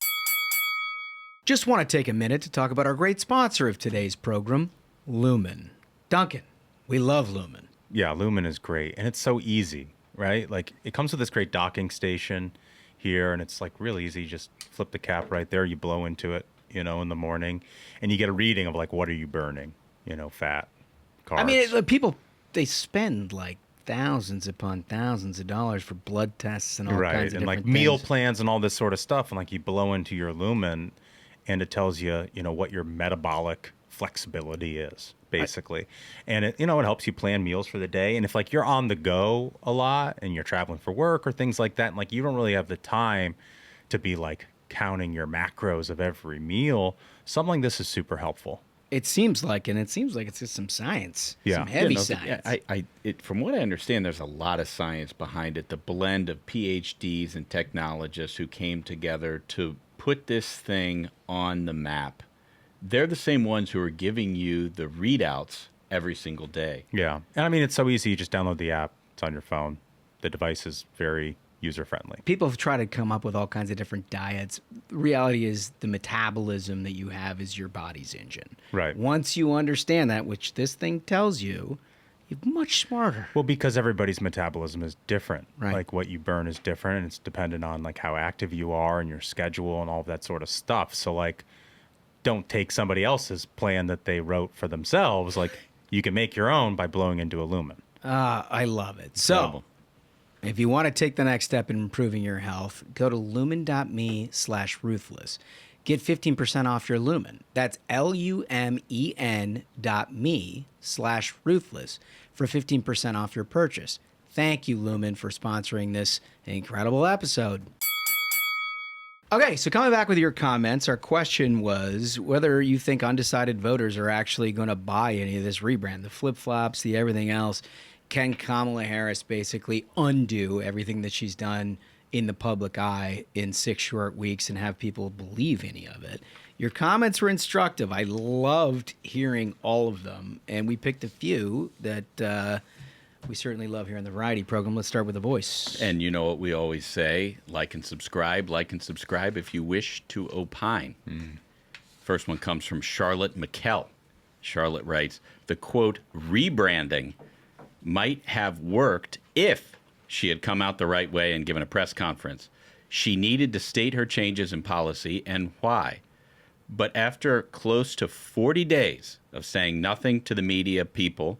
Just want to take a minute to talk about our great sponsor of today's program, Lumen. Duncan, we love Lumen. Yeah, Lumen is great. And it's so easy, right? Like, it comes with this great docking station here, and it's like really easy. You just flip the cap right there. You blow into it, in the morning, and you get a reading of like, what are you burning? Fat, carbs. I mean, people, they spend like thousands upon thousands of dollars for blood tests and all kinds of and like different meal things. plans and all this sort of stuff. And like you blow into your Lumen, and it tells you, what your metabolic flexibility is, basically. And it, it helps you plan meals for the day. And if like you're on the go a lot and you're traveling for work or things like that, and like you don't really have the time to be like counting your macros of every meal, something like this is super helpful. It seems like it's just some science, some heavy science. From what I understand, there's a lot of science behind it. The blend of PhDs and technologists who came together to put this thing on the map. They're the same ones who are giving you the readouts every single day. Yeah. And I mean, it's so easy. You just download the app. It's on your phone. The device is very user-friendly. People have tried to come up with all kinds of different diets. The reality is the metabolism that you have is your body's engine. Right. Once you understand that, which this thing tells you, you're much smarter. Well, because everybody's metabolism is different. Right. Like what you burn is different, and it's dependent on like how active you are and your schedule and all of that sort of stuff. So like, don't take somebody else's plan that they wrote for themselves. Like you can make your own by blowing into a lumen. I love it. So if you want to take the next step in improving your health, go to lumen.me/ruthless. Get 15% off your lumen. That's lumen.me/ruthless for 15% off your purchase. Thank you, Lumen, for sponsoring this incredible episode. Okay, so coming back with your comments, our question was whether you think undecided voters are actually going to buy any of this rebrand, the flip-flops, the everything else. Can Kamala Harris basically undo everything that she's done in the public eye in 6 short weeks and have people believe any of it? Your comments were instructive. I loved hearing all of them, and we picked a few that we certainly love here in the Variety Program. Let's start with the voice. And you know what we always say, like and subscribe if you wish to opine. First one comes from Charlotte McKell. Charlotte writes, the quote, rebranding might have worked if she had come out the right way and given a press conference. She needed to state her changes in policy and why. But after close to 40 days of saying nothing to the media, people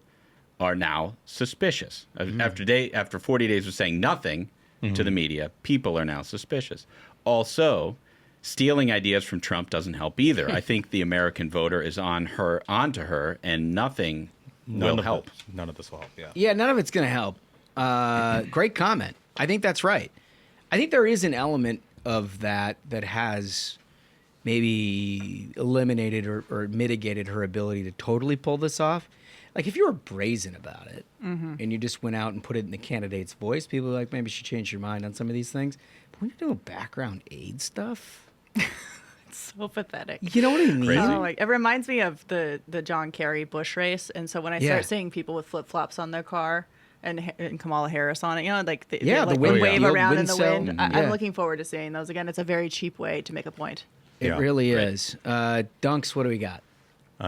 are now suspicious. After 40 days of saying nothing to the media, people are now suspicious. Also, stealing ideas from Trump doesn't help either. I think the American voter is onto her, and nothing will help. None of this will help, yeah. Yeah, none of it's going to help. Great comment. I think that's right. I think there is an element of that has maybe eliminated or mitigated her ability to totally pull this off. Like, if you were brazen about it and you just went out and put it in the candidate's voice, people are like, maybe she changed your mind on some of these things. But when you're doing background aid stuff, It's so pathetic. you know what I mean? Oh, like, it reminds me of the John Kerry Bush race. And so when I start seeing people with flip-flops on their car and Kamala Harris on it, you know, like they like wind wave field, around in wind the cell. wind. I'm looking forward to seeing those again. It's a very cheap way to make a point. It Yeah. really is. Dunks, what do we got?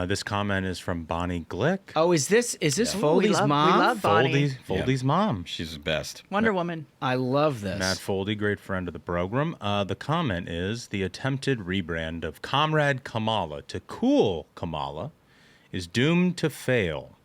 This comment is from Bonnie Glick. Oh, is this Foldy's mom? We love Bonnie. Foldy's mom. She's the best. Wonder Woman. I love this. Matt Foldy, great friend of the program. The comment is, the attempted rebrand of Comrade Kamala to Cool Kamala is doomed to fail.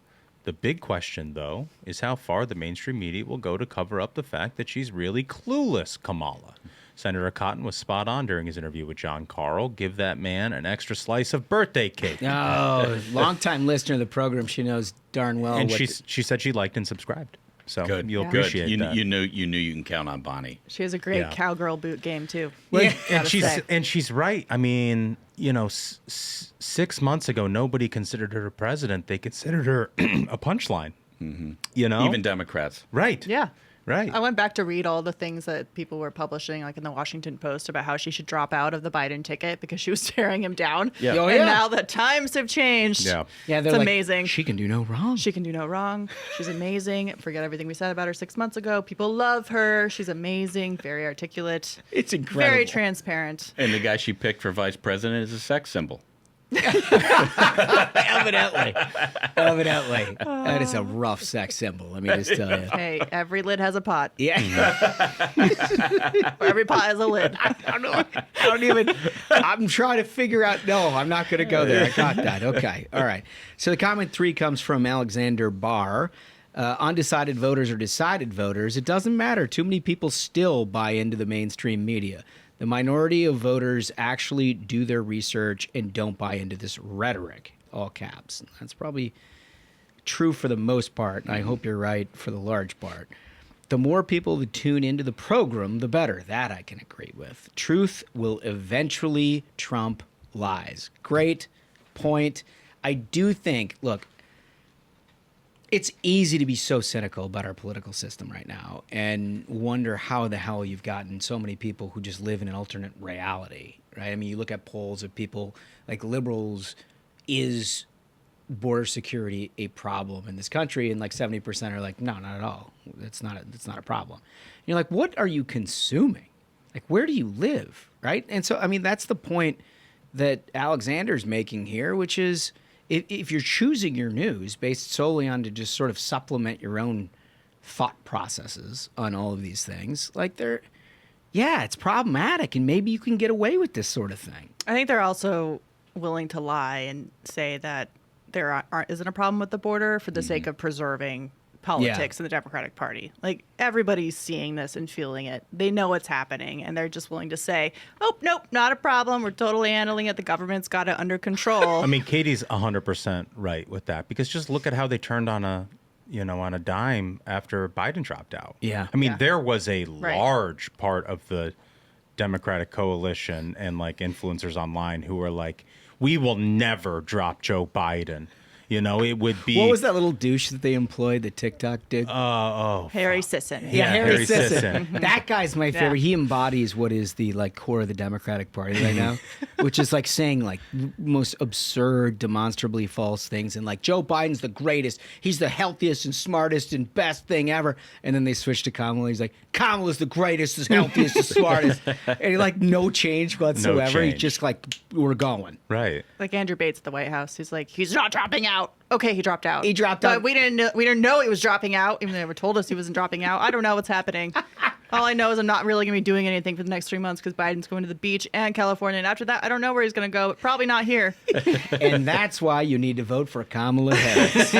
The big question, though, is how far the mainstream media will go to cover up the fact that she's really clueless Kamala. Senator Cotton was spot on during his interview with John Carl. Give that man an extra slice of birthday cake. Oh, long-time listener of the program. She knows darn well. And what she said she liked and subscribed. So Good. you'll Good. appreciate that. You knew you can count on Bonnie. She has a great Yeah. cowgirl boot game, too. And say. she's right. I mean, you know, 6 months ago, nobody considered her a president. They considered her a punchline. You know, Even Democrats. right. Yeah. Right. I went back to read all the things that people were publishing, like in the Washington Post, about how she should drop out of the Biden ticket because she was tearing him down. Yeah. Oh, And yeah. now the times have changed. Yeah. Yeah, they're It's like, amazing. She can do no wrong. She can do no wrong. She's amazing. Forget everything we said about her 6 months ago. People love her. She's amazing. Very articulate. It's incredible. Very transparent. And the guy she picked for vice president is a sex symbol. Evidently. That is a rough sex symbol, let me just tell you. Hey, every lid has a pot. Yeah. Every pot has a lid. I'm trying to figure out. No, I'm not going to go there. I got that. Okay. All right. So the comment 3 comes from Alexander Barr. Undecided voters or decided voters, it doesn't matter. Too many people still buy into the mainstream media. The minority of voters actually do their research and don't buy into this rhetoric, all caps. That's probably true for the most part, and I hope you're right for the large part. the more people that tune into the program, the better. That I can agree with. Truth will eventually trump lies. Great point. I do think, look, it's easy to be so cynical about our political system right now and wonder how the hell you've gotten so many people who just live in an alternate reality, right? I mean, you look at polls of people like liberals, is border security a problem in this country? And like 70% are like, no, not at all. It's not a problem. And you're like, what are you consuming? Like, where do you live, right? And so, I mean, that's the point that Alexander's making here, which is, if you're choosing your news based solely on to just sort of supplement your own thought processes on all of these things, like it's problematic, and maybe you can get away with this sort of thing. I think they're also willing to lie and say that there isn't a problem with the border for the sake of preserving politics in the Democratic Party. Like, everybody's seeing this and feeling it. They know what's happening, and they're just willing to say, oh, nope, not a problem. We're totally handling it. The government's got it under control. I mean, Katie's 100% right with that, because just look at how they turned on a dime after Biden dropped out. Yeah. I mean, there was a large part of the Democratic coalition and like influencers online who were like, we will never drop Joe Biden. You know, it would be... What was that little douche that they employed, the TikTok dude? Harry Sisson. Yeah, Harry Sisson. Mhm. That guy's my favorite. He embodies what is the like core of the Democratic Party right now, which is like saying like most absurd, demonstrably false things, and like Joe Biden's the greatest. He's the healthiest and smartest and best thing ever. And then they switch to Kamala. He's like, Kamala's the greatest, the healthiest, the smartest, and like no change whatsoever. He's just like, we're going. Right. Like Andrew Bates at the White House. He's like, he's not dropping out. Okay, he dropped out. He dropped but out. We didn't know he was dropping out, even though they never told us he wasn't dropping out. I don't know what's happening. All I know is I'm not really going to be doing anything for the next 3 months because Biden's going to the beach and California. And after that, I don't know where he's going to go, but probably not here. And that's why you need to vote for Kamala Harris.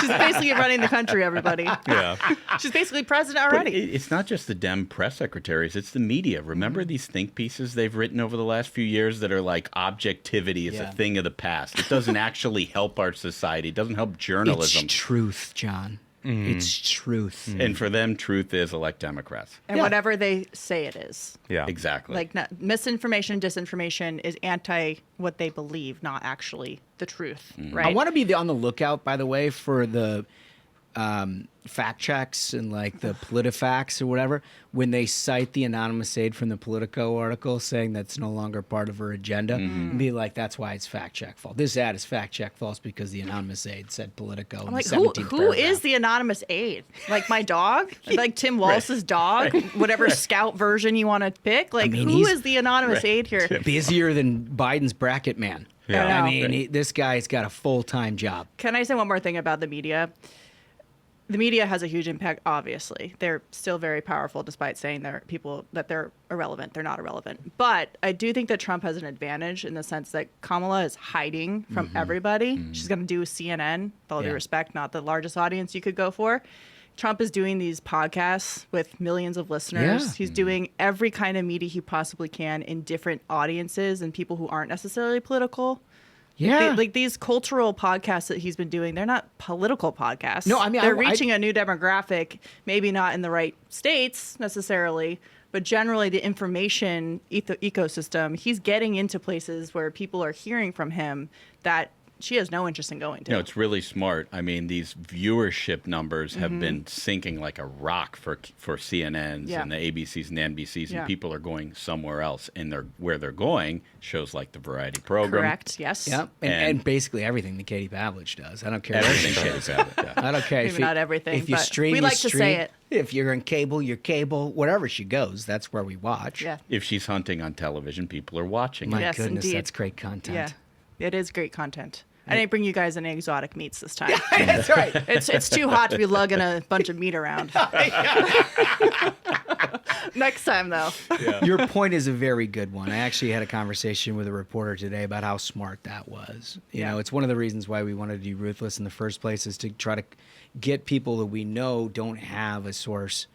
She's basically running the country, everybody. Yeah. She's basically president already. But it's not just the Dem press secretaries, it's the media. Remember these think pieces they've written over the last few years that are like objectivity is a thing of the past. It doesn't actually help our society. It doesn't help journalism. It's truth, John. It's truth. And for them, truth is elect Democrats. And whatever they say it is. Yeah. Exactly. Like misinformation, disinformation is anti what they believe, not actually the truth, right? I want to be on the lookout, by the way, for the fact checks and like the PolitiFacts or whatever when they cite the anonymous aide from the Politico article saying that's no longer part of her agenda, and be like, that's why it's fact check false. This ad is fact check false because the anonymous aide said Politico. I'm in like, the who 17th is paragraph. the anonymous aide? Like my dog? Like Tim Walsh's dog? Whatever scout version you want to pick? Like, mean, who he's- is the anonymous aide here? busier than Biden's bracket man? Yeah. I mean, this guy's got a full-time job. Can I say one more thing about the media? The media has a huge impact, obviously. They're still very powerful despite saying they're irrelevant. They're not irrelevant. But I do think that Trump has an advantage in the sense that Kamala is hiding from everybody. She's going to do CNN, with all due respect, not the largest audience you could go for. Trump is doing these podcasts with millions of listeners. Yeah. He's doing every kind of media he possibly can in different audiences and people who aren't necessarily political. Yeah. Like these cultural podcasts that he's been doing, they're not political podcasts. No, I mean, they're reaching a new demographic, maybe not in the right states necessarily, but generally the information ecosystem, he's getting into places where people are hearing from him that she has no interest in going to. You know, it's really smart. I mean, these viewership numbers have been sinking like a rock for CNNs and the ABCs and NBCs, and people are going somewhere else. And where they're going, shows like the Variety Program. Correct, yes. Yep. And basically everything that Katie Pavlich does. I don't care. Everything what Katie Pavlich, I don't care. Maybe not everything, If you but stream, we you like to stream. say it. If you're on cable, you're cable. Wherever she goes, that's where we watch. Yeah. If she's hunting on television, people are watching. My Yes, goodness, indeed. that's great content. Yeah, it is great content. I didn't bring you guys any exotic meats this time. That's right. It's too hot to be lugging a bunch of meat around. Next time, though. Your point is a very good one. I actually had a conversation with a reporter today about how smart that was. You know, it's one of the reasons why we wanted to do Ruthless in the first place is to try to get people that we know don't have a source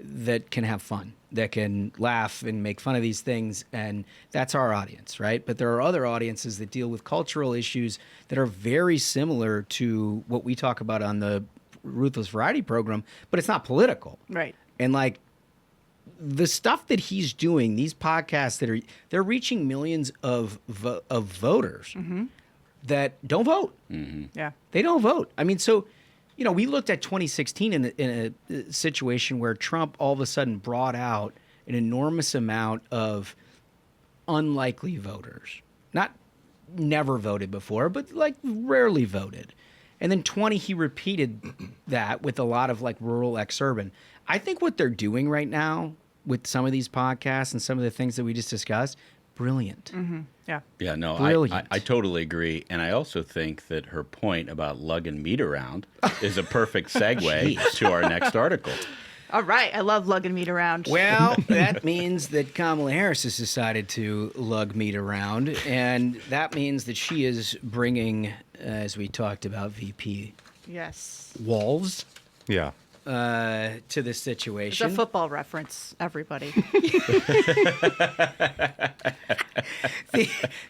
that can have fun, that can laugh and make fun of these things, and that's our audience, right? But there are other audiences that deal with cultural issues that are very similar to what we talk about on the Ruthless Variety program, but it's not political. Right. And like the stuff that he's doing, these podcasts they're reaching millions of voters that don't vote. Yeah. They don't vote. I mean, so, we looked at 2016 in a situation where Trump all of a sudden brought out an enormous amount of unlikely voters. Not never voted before, but like rarely voted. And then 20, he repeated that with a lot of like rural ex-urban. I think what they're doing right now with some of these podcasts and some of the things that we just discussed, brilliant. Yeah. Yeah, no, Brilliant. I totally agree. And I also think that her point about lugging meat around is a perfect segue to our next article. All right. I love lugging meat around. Well, that means that Kamala Harris has decided to lug meat around, and that means that she is bringing, as we talked about, VP Yes. Walls Yeah. to this It's situation. a football reference, everybody.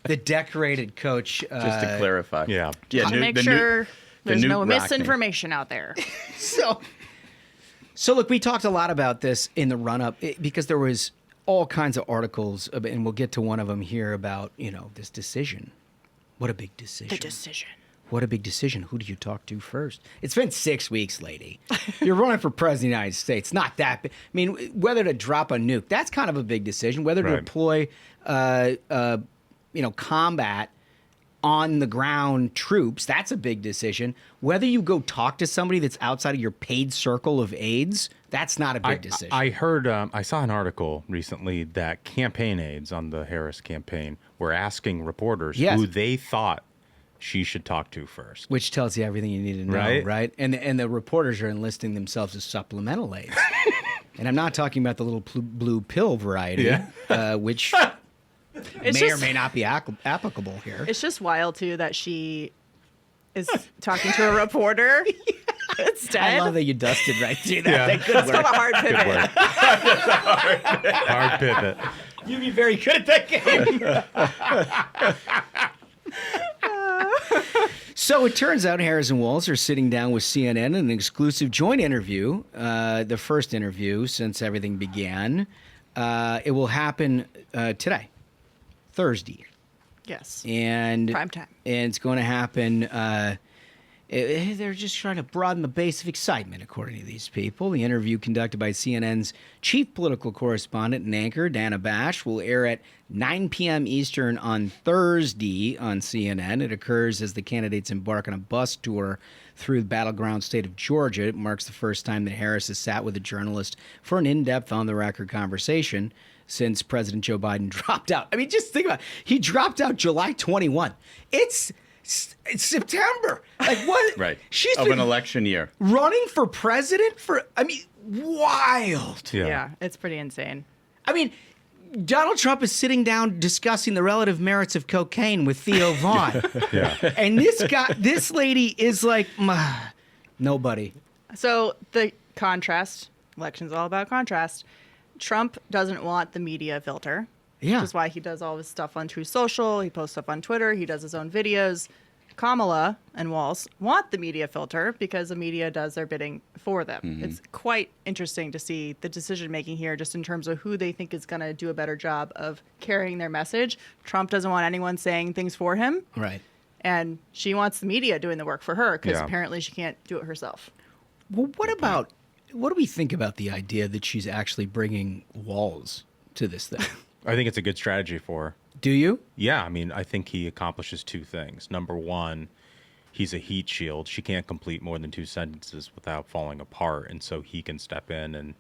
the decorated coach. Just to clarify. Yeah. To make sure there's no misinformation out there. So look, we talked a lot about this in the run-up because there was all kinds of articles, and we'll get to one of them here about, this decision. What a big decision. The decision. What a big decision. Who do you talk to first? It's been 6 weeks, lady. You're running for president of the United States. Not that big. I mean, whether to drop a nuke, that's kind of a big decision. Whether to deploy, combat on the ground troops, that's a big decision. Whether you go talk to somebody that's outside of your paid circle of aides, that's not a big decision. I heard, I saw an article recently that campaign aides on the Harris campaign were asking reporters who they thought she should talk to first. Which tells you everything you need to know, right? And the reporters are enlisting themselves as supplemental aides. And I'm not talking about the little blue pill variety, which may or may not be applicable here. It's just wild, too, that she is talking to a reporter instead. I love that you dusted right through that. Yeah. That's kind of a hard pivot. Hard pivot. You'd be very good at that game. So it turns out Harris and Walls are sitting down with CNN in an exclusive joint interview, the first interview since everything began. It will happen today, Thursday. Yes. And Prime time. And it's going to happen. They're just trying to broaden the base of excitement, according to these people. The interview conducted by CNN's chief political correspondent and anchor, Dana Bash, will air at 9 p.m. Eastern on Thursday on CNN. It occurs as the candidates embark on a bus tour through the battleground state of Georgia. It marks the first time that Harris has sat with a journalist for an in-depth, on-the-record conversation since President Joe Biden dropped out. I mean, just think about it. He dropped out July 21. It's September. Like what? Right. She's of been an election year. running for president for, wild. Yeah, it's pretty insane. I mean, Donald Trump is sitting down discussing the relative merits of cocaine with Theo Vaughn. And this lady is like, nobody. So the contrast, election's all about contrast. Trump doesn't want the media filter. Yeah. Which is why he does all his stuff on Truth Social. He posts stuff on Twitter. He does his own videos. Kamala and Walz want the media filter because the media does their bidding for them. Mm-hmm. It's quite interesting to see the decision making here just in terms of who they think is going to do a better job of carrying their message. Trump doesn't want anyone saying things for him. Right. And she wants the media doing the work for her because apparently she can't do it herself. Well, what do we think about the idea that she's actually bringing Walz to this thing? I think it's a good strategy for her. Do you? Yeah, I mean, I think he accomplishes two things. Number one, he's a heat shield. She can't complete more than 2 sentences without falling apart, and so he can step in and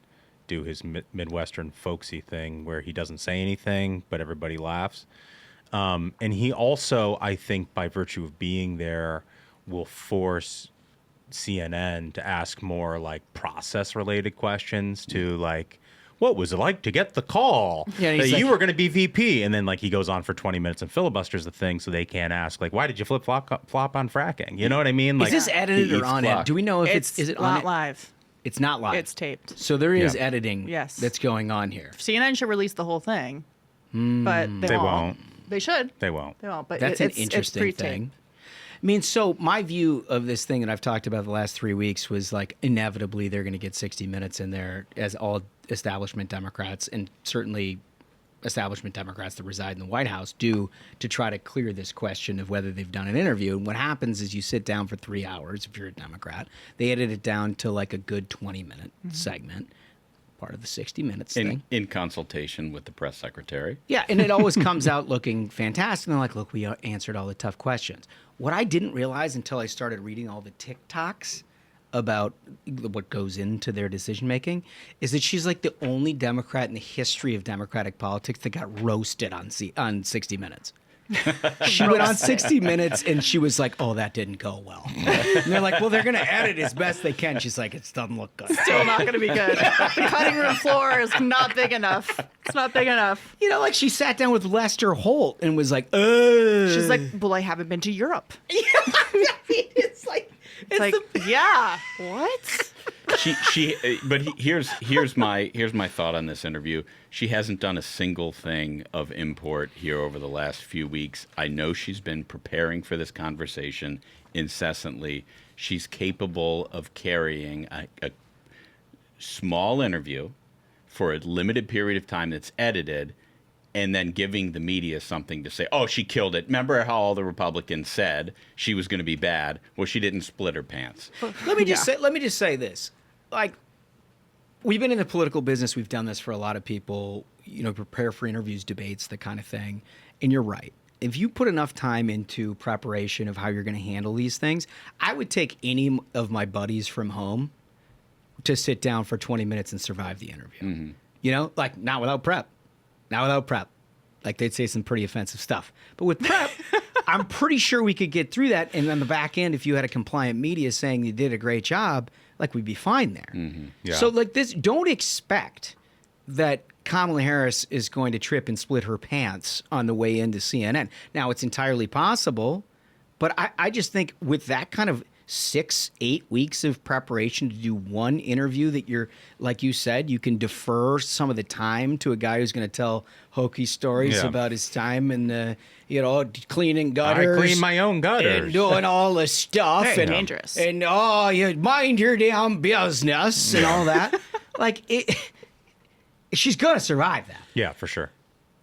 do his Midwestern folksy thing where he doesn't say anything, but everybody laughs. And he also, I think, by virtue of being there, will force CNN to ask more like process-related questions to like, what was it like to get the call that you were going to be VP? And then like he goes on for 20 minutes and filibusters the thing so they can't ask like, why did you flop on fracking? You know what I mean? Like, is this edited or on it? Do we know if is it not on live? It's not live. It's taped. So there is editing Yes. that's going on here. CNN should release the whole thing, but they won't. They should. They won't. They won't. But That's an interesting thing. mean, so my view of this thing that I've talked about the last 3 weeks was like inevitably they're going to get 60 Minutes in there, as all establishment Democrats and certainly establishment Democrats that reside in the White House do, to try to clear this question of whether they've done an interview. And what happens is you sit down for 3 hours if you're a Democrat. They edit it down to like a good 20-minute segment, part of the 60 Minutes thing. In consultation with the press secretary. Yeah, and it always comes out looking fantastic. And they're like, look, we answered all the tough questions. What I didn't realize until I started reading all the TikToks about what goes into their decision making is that she's like the only Democrat in the history of Democratic politics that got roasted on 60 Minutes. She went on 60 Minutes and she was like, oh, that didn't go well. And they're like, well, they're going to edit as best they can. She's like, it doesn't look good. Still not going to be good. The cutting room floor is not big enough. It's not big enough. You know, like she sat down with Lester Holt and was like, She's like, well, I haven't been to Europe. Yeah, I mean, it's like, yeah, what? Here's my thought on this interview. She hasn't done a single thing of import here over the last few weeks. I know she's been preparing for this conversation incessantly. She's capable of carrying a small interview for a limited period of time that's edited, and then giving the media something to say. Oh, she killed it. Remember how all the Republicans said she was going to be bad? Well, she didn't split her pants. Let me just say this. Like, we've been in the political business. We've done this for a lot of people, you know, prepare for interviews, debates, that kind of thing. And you're right. If you put enough time into preparation of how you're going to handle these things, I would take any of my buddies from home to sit down for 20 minutes and survive the interview. Mm-hmm. You know, like not without prep. Like they'd say some pretty offensive stuff. But with prep, I'm pretty sure we could get through that. And on the back end, if you had a compliant media saying you did a great job, like we'd be fine there. Mm-hmm. Yeah. So like this, don't expect that Kamala Harris is going to trip and split her pants on the way into CNN. Now, it's entirely possible, but I just think with that kind of 6-8 weeks of preparation to do one interview that you're, like you said, you can defer some of the time to a guy who's going to tell hokey stories about his time and, cleaning gutters. I clean my own gutters. And doing all this stuff. Very and dangerous. And, you mind your damn business and all that. Like, she's going to survive that. Yeah, for sure.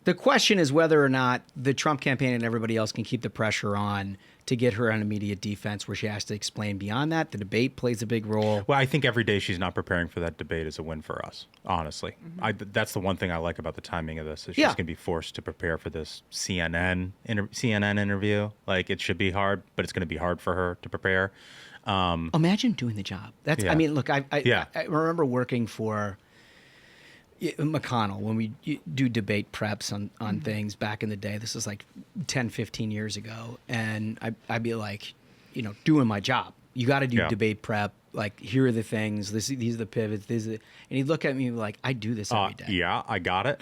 The question is whether or not the Trump campaign and everybody else can keep the pressure on to get her on immediate defense where she has to explain beyond that. The debate plays a big role. Well, I think every day she's not preparing for that debate is a win for us, honestly. Mm-hmm. That's the one thing I like about the timing of this is she's going to be forced to prepare for this CNN interview. Like, it should be hard, but it's going to be hard for her to prepare. Imagine doing the job. I mean, look, I remember working for McConnell when we do debate preps on things back in the day. This is like 10, 15 years ago. And I'd be like, doing my job. You got to do debate prep. Like, here are the things. These are the pivots. And he'd look at me like, I do this every day. Yeah, I got it.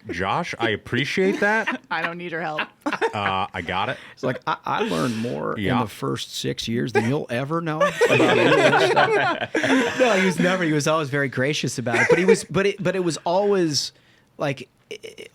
Josh, I appreciate that. I don't need your help. I got it. It's like, I learned more in the first 6 years than you'll ever know about any of this stuff. No, he was always very gracious about it. But it was always like,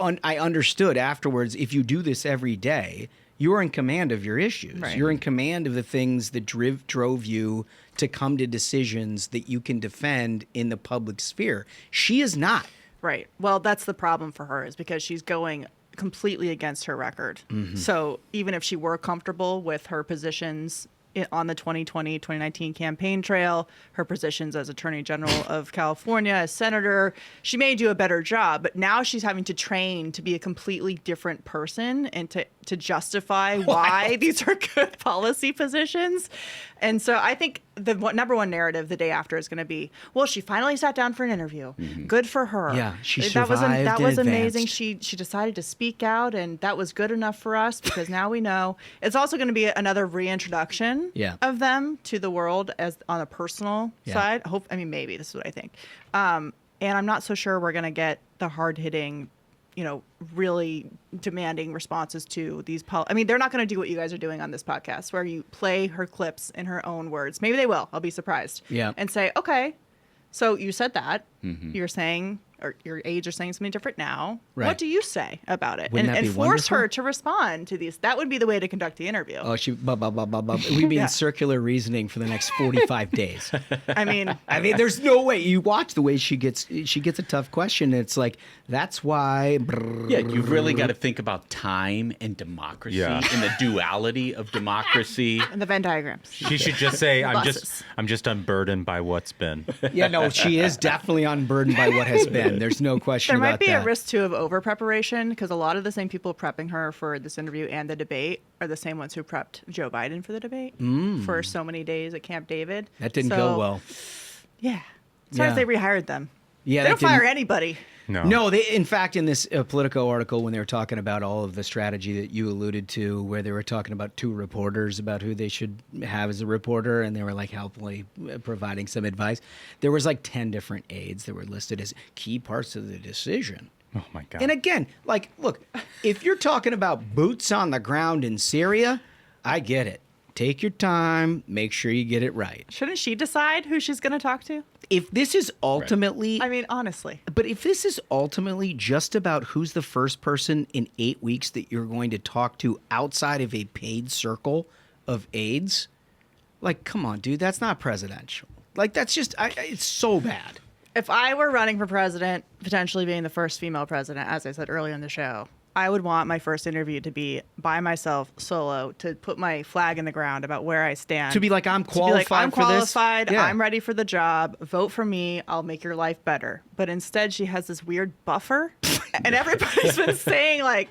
I understood afterwards, if you do this every day, you're in command of your issues. Right. You're in command of the things that drove you to come to decisions that you can defend in the public sphere. She is not. Right. Well, that's the problem for her, is because she's going completely against her record. Mm-hmm. So even if she were comfortable with her positions on the 2020-2019 campaign trail, her positions as Attorney General of California, as Senator, she may do a better job. But now she's having to train to be a completely different person and to justify why these are good policy positions. And so I think the number one narrative the day after is going to be, well, she finally sat down for an interview. Mm-hmm. Good for her. Yeah, she survived. That was amazing. She decided to speak out, and that was good enough for us because now we know. It's also going to be another reintroduction of them to the world as on a personal side. Maybe this is what I think. And I'm not so sure we're going to get the hard-hitting, really demanding responses to these. They're not going to do what you guys are doing on this podcast, where you play her clips in her own words. Maybe they will. I'll be surprised. Yeah. And say, okay, so you said that. you're saying, or your aides are saying something different now. Right. What do you say about it? Wouldn't that And be force wonderful? her to respond to these. That would be the way to conduct the interview. Oh, we'd be Yeah. in circular reasoning for the next 45 days. I mean, There's no way. You watch the way she gets a tough question. And it's like, that's why. Yeah, you've really got to think about time and democracy Yeah. and the duality of democracy. and the Venn diagrams. She should just say, Buses. I'm just unburdened by what's been. Yeah, no, she is definitely unburdened by what has been. There's no question There about might be that. a risk too of over preparation because a lot of the same people prepping her for this interview and the debate are the same ones who prepped Joe Biden for the debate for so many days at Camp David. That didn't So, go well. Yeah. As far Yeah. as they rehired them. Yeah, They that don't fire didn't- anybody. No, they, in fact, in this Politico article, when they were talking about all of the strategy that you alluded to, where they were talking about 2 reporters about who they should have as a reporter, and they were like helpfully providing some advice, there was like 10 different aides that were listed as key parts of the decision. Oh my God. And again, like, look, if you're talking about boots on the ground in Syria, I get it. Take your time, make sure you get it right. Shouldn't she decide who she's going to talk to? If this is ultimately I mean, honestly. But if this is ultimately just about who's the first person in 8 weeks that you're going to talk to outside of a paid circle of aides, like, come on, dude, that's not presidential. Like, that's just, it's so bad. If I were running for president, potentially being the first female president, as I said earlier in the show, I would want my first interview to be by myself, solo, to put my flag in the ground about where I stand. To be like, I'm To be like, qualified I'm for this. qualified, Yeah. I'm ready for the job, vote for me, I'll make your life better. But instead, she has this weird buffer. And everybody's been saying, like,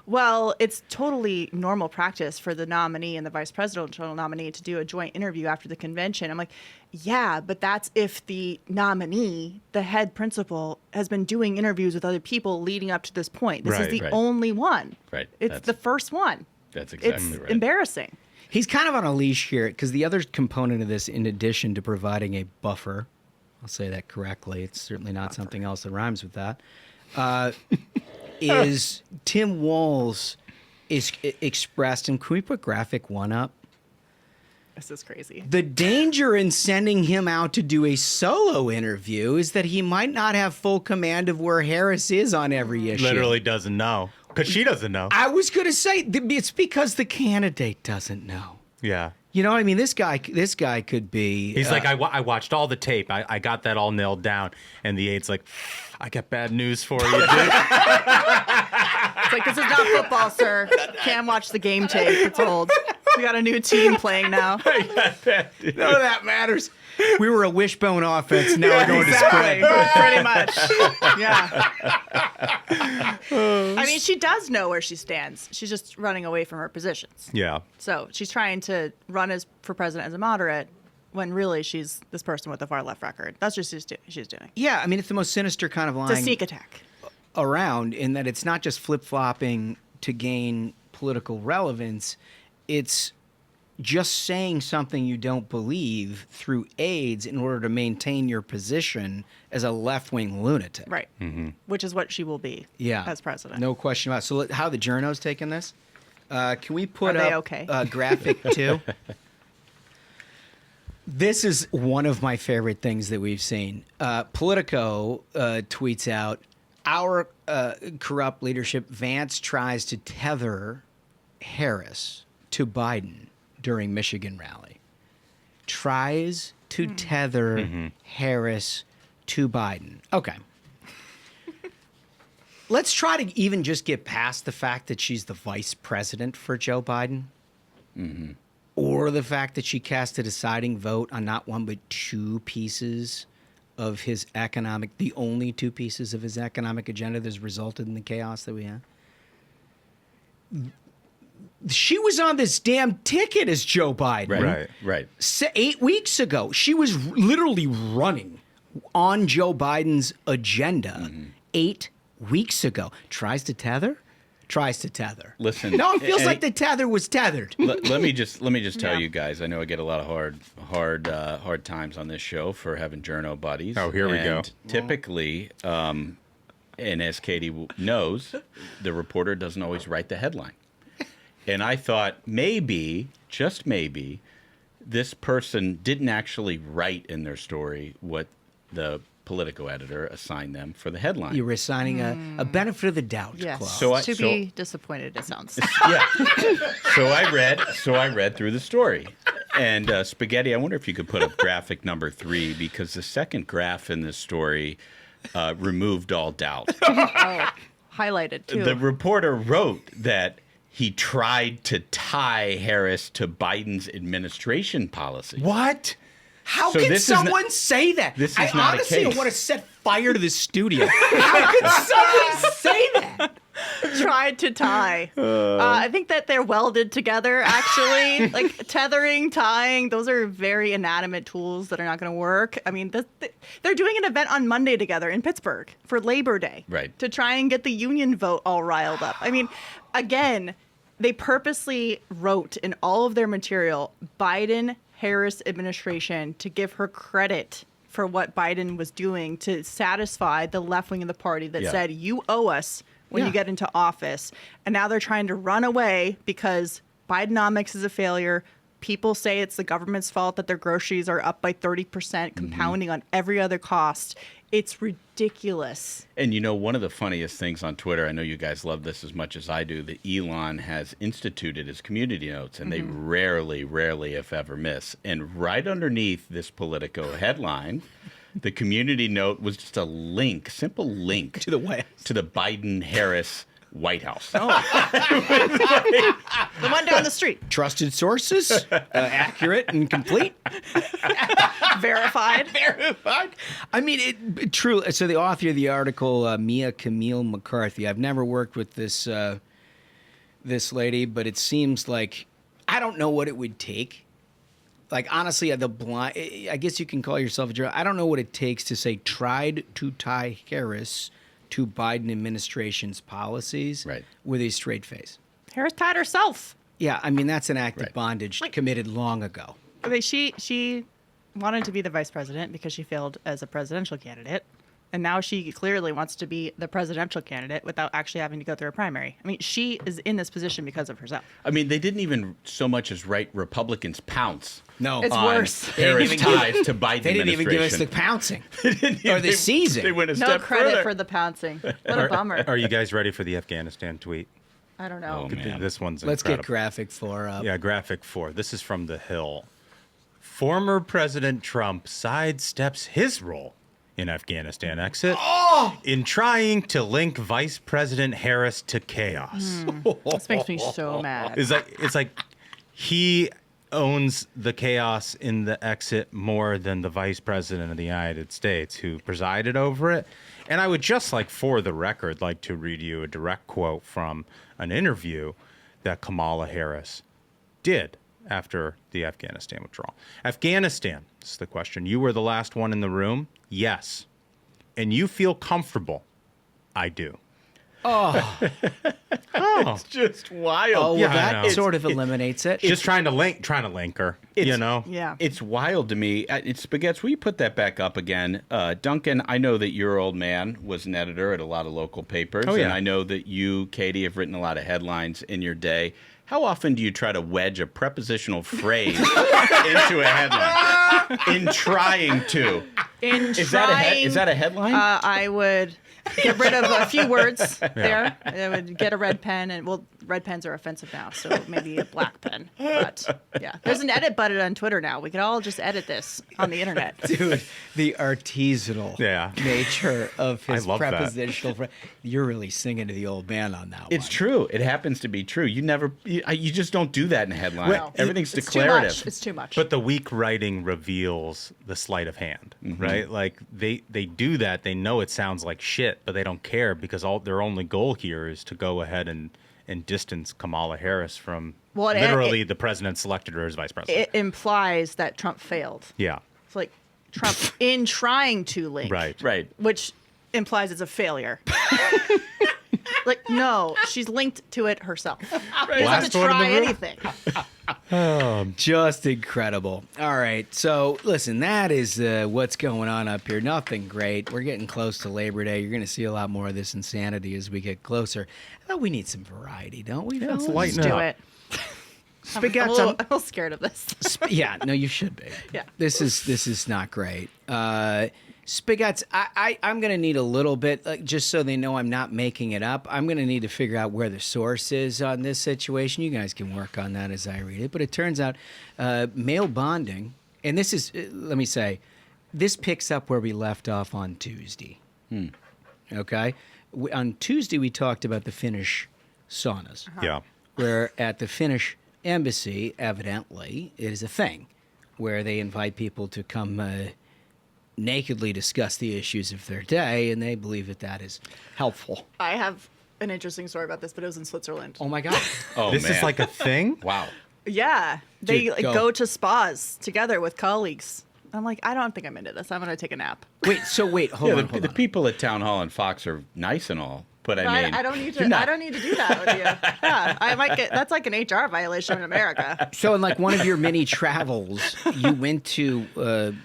well, it's totally normal practice for the nominee and the vice presidential nominee to do a joint interview after the convention. I'm like, yeah, but that's if the nominee, the head principal, has been doing interviews with other people leading up to this point. This is Right, the right. only one. Right. It's That's- the first one. That's It's exactly right. embarrassing. He's kind of on a leash here because the other component of this, in addition to providing a buffer, I'll say that correctly, it's certainly not something else that rhymes with that, is Tim Walz is expressed, and can we put graphic 1 up? This is crazy. The danger in sending him out to do a solo interview is that he might not have full command of where Harris is on every issue. Literally doesn't know. Because she doesn't know. I was going to say it's because the candidate doesn't know. Yeah. You know what I mean? This guy could be. He's like, I watched all the tape. I got that all nailed down. And the aide's like, I got bad news for you, dude. It's like, this is not football, sir. Can't watch the game tape. It's old. We got a new team playing now. None of that matters. We were a wishbone offense. Now we're going to Exactly. spread. Pretty much. Yeah. I mean, she does know where she stands. She's just running away from her positions. Yeah. So she's trying to run for president as a moderate when really she's this person with a far left record. That's what she's doing. Yeah, I mean, it's the most sinister kind of It's a lying sneak attack. around in that it's not just flip-flopping to gain political relevance. It's just saying something you don't believe through aides in order to maintain your position as a left-wing lunatic. Right. Which is what she will be as president. No question about it. So how the journo's taking this? Can we put Are they up okay? graphic 2? This is one of my favorite things that we've seen. Politico tweets out, our corrupt leadership, Vance tries to tether Harris to Biden during Michigan rally. Tries to tether Harris to Biden. Okay. Let's try to even just get past the fact that she's the vice president for Joe Biden. Or the fact that she cast a deciding vote on not one but 2 pieces of his the only 2 pieces of his economic agenda that's resulted in the chaos that we have. She was on this damn ticket as Joe Biden. Right. 8 weeks ago. She was literally running on Joe Biden's agenda 8 weeks ago. Tries to tether. Listen, No, it feels like the tether was tethered. let me just tell you guys. I know I get a lot of hard times on this show for having journo buddies. Oh, here we go. And typically, and as Katie knows, the reporter doesn't always write the headline. And I thought maybe, just maybe, this person didn't actually write in their story what the Politico editor assigned them for the headline. You were assigning a benefit of the doubt Yes. clause. To be disappointed, it sounds. Yeah. So I read through the story. And Spaghetti, I wonder if you could put up graphic number 3, because the second graph in this story removed all doubt. Highlighted, too. The reporter wrote that he tried to tie Harris to Biden's administration policy. What? How So can this is someone say that? this is I not a honestly case. want to set fire to the studio. How can someone say that? Tried to tie. I think that they're welded together, actually. Like tethering, tying, those are very inanimate tools that are not going to work. I mean, they're doing an event on Monday together in Pittsburgh for Labor Day. Right. To try and get the union vote all riled up. I mean, again, they purposely wrote in all of their material Biden-Harris administration to give her credit for what Biden was doing to satisfy the left wing of the party that Yeah. said, you owe us when you get into office. And now they're trying to run away because Bidenomics is a failure. People say it's the government's fault that their groceries are up by 30%, compounding on every other cost. It's ridiculous. And you know, one of the funniest things on Twitter, I know you guys love this as much as I do, that Elon has instituted as community notes, and they rarely, if ever, miss. And right underneath this Politico headline, the community note was just a link, simple link To the West. to the Biden-Harris White House. The one down the street. Trusted sources, accurate and complete. Verified. Verified. I mean, it truly. So the author of the article, Mia Camille McCarthy. I've never worked with this lady, but it seems like I don't know what it would take. Like honestly, I guess you can call yourself a journalist. I don't know what it takes to say tried to tie Harris to Biden administration's policies with a straight face. Harris tied herself. Yeah, I mean that's an act of bondage committed long ago. I mean, she wanted to be the vice president because she failed as a presidential candidate. And now she clearly wants to be the presidential candidate without actually having to go through a primary. I mean, she is in this position because of herself. I mean, they didn't even so much as write Republicans pounce. No, It's on worse. Harris ties to Biden they didn't even give us the pouncing or the seizing. They went a No step credit further. for the pouncing. What a bummer. Are you guys ready for the Afghanistan tweet? I don't know. Oh, man. This one's Let's incredible. get graphic 4 up. Yeah, graphic 4. This is from The Hill. Former President Trump sidesteps his role in Afghanistan exit in trying to link Vice President Harris to chaos. This makes me so mad. It's like he owns the chaos in the exit more than the Vice President of the United States, who presided over it. And I would just like, for the record, like to read you a direct quote from an interview that Kamala Harris did after the Afghanistan withdrawal. Afghanistan, this is the question. You were the last one in the room? Yes. And you feel comfortable? I do. It's just wild. Oh, well, Yeah, I that know. sort of eliminates it. Just trying to link her, you know? Yeah. It's wild to me. It's Spaghettis. Will you put that back up again? Duncan, I know that your old man was an editor at a lot of local papers. Oh, yeah. And I know that you, Katie, have written a lot of headlines in your day. How often do you try to wedge a prepositional phrase into a headline? In trying to. Is that a headline? I would get rid of a few words there. I would get a red pen, and well, red pens are offensive now, so maybe a black pen. But yeah, there's an edit button on Twitter now. We can all just edit this on the internet. Dude, the artisanal nature of his love that. prepositional. You're really singing to the old man on that It's one. true. It happens to be true. You just don't do that in a headline. Well, Everything's it's declarative. Too much. It's too much. But the weak writing reveals the sleight of hand, right? Like they do that. They know it sounds like shit, but they don't care because their only goal here is to go ahead and distance Kamala Harris from literally the president selected her as vice president. It implies that Trump failed. Yeah. It's like Trump in trying to link. Right. Which implies it's a failure. Like, no, she's linked to it herself. She doesn't have Last to one in the try room. anything. Just incredible. All right. So, listen, that is what's going on up here. Nothing great. We're getting close to Labor Day. You're going to see a lot more of this insanity as we get closer. We need some variety, don't we, fellas? lighten Let's do up. it. Spaghetti. I'm a little scared of this. Yeah, no, you should be. Yeah. This is not great. Spigots, I'm going to need a little bit, just so they know I'm not making it up. I'm going to need to figure out where the source is on this situation. You guys can work on that as I read it. But it turns out male bonding, and this is, let me say, this picks up where we left off on Tuesday. Okay? On Tuesday, we talked about the Finnish saunas. Yeah. Where at the Finnish embassy, evidently, it is a thing where they invite people to come nakedly discuss the issues of their day, and they believe that that is helpful. I have an interesting story about this, but it was in Switzerland. Oh, my God. Oh, This man. is like a thing? Wow. Yeah. They Dude, go to spas together with colleagues. I'm like, I don't think I'm into this. I'm going to take a nap. Wait, hold on. The people at Town Hall and Fox are nice and all, but I mean, I don't need to. you're not- I don't need to do that with you. Yeah, I might get. That's like an HR violation in America. So in like one of your many travels, you went to...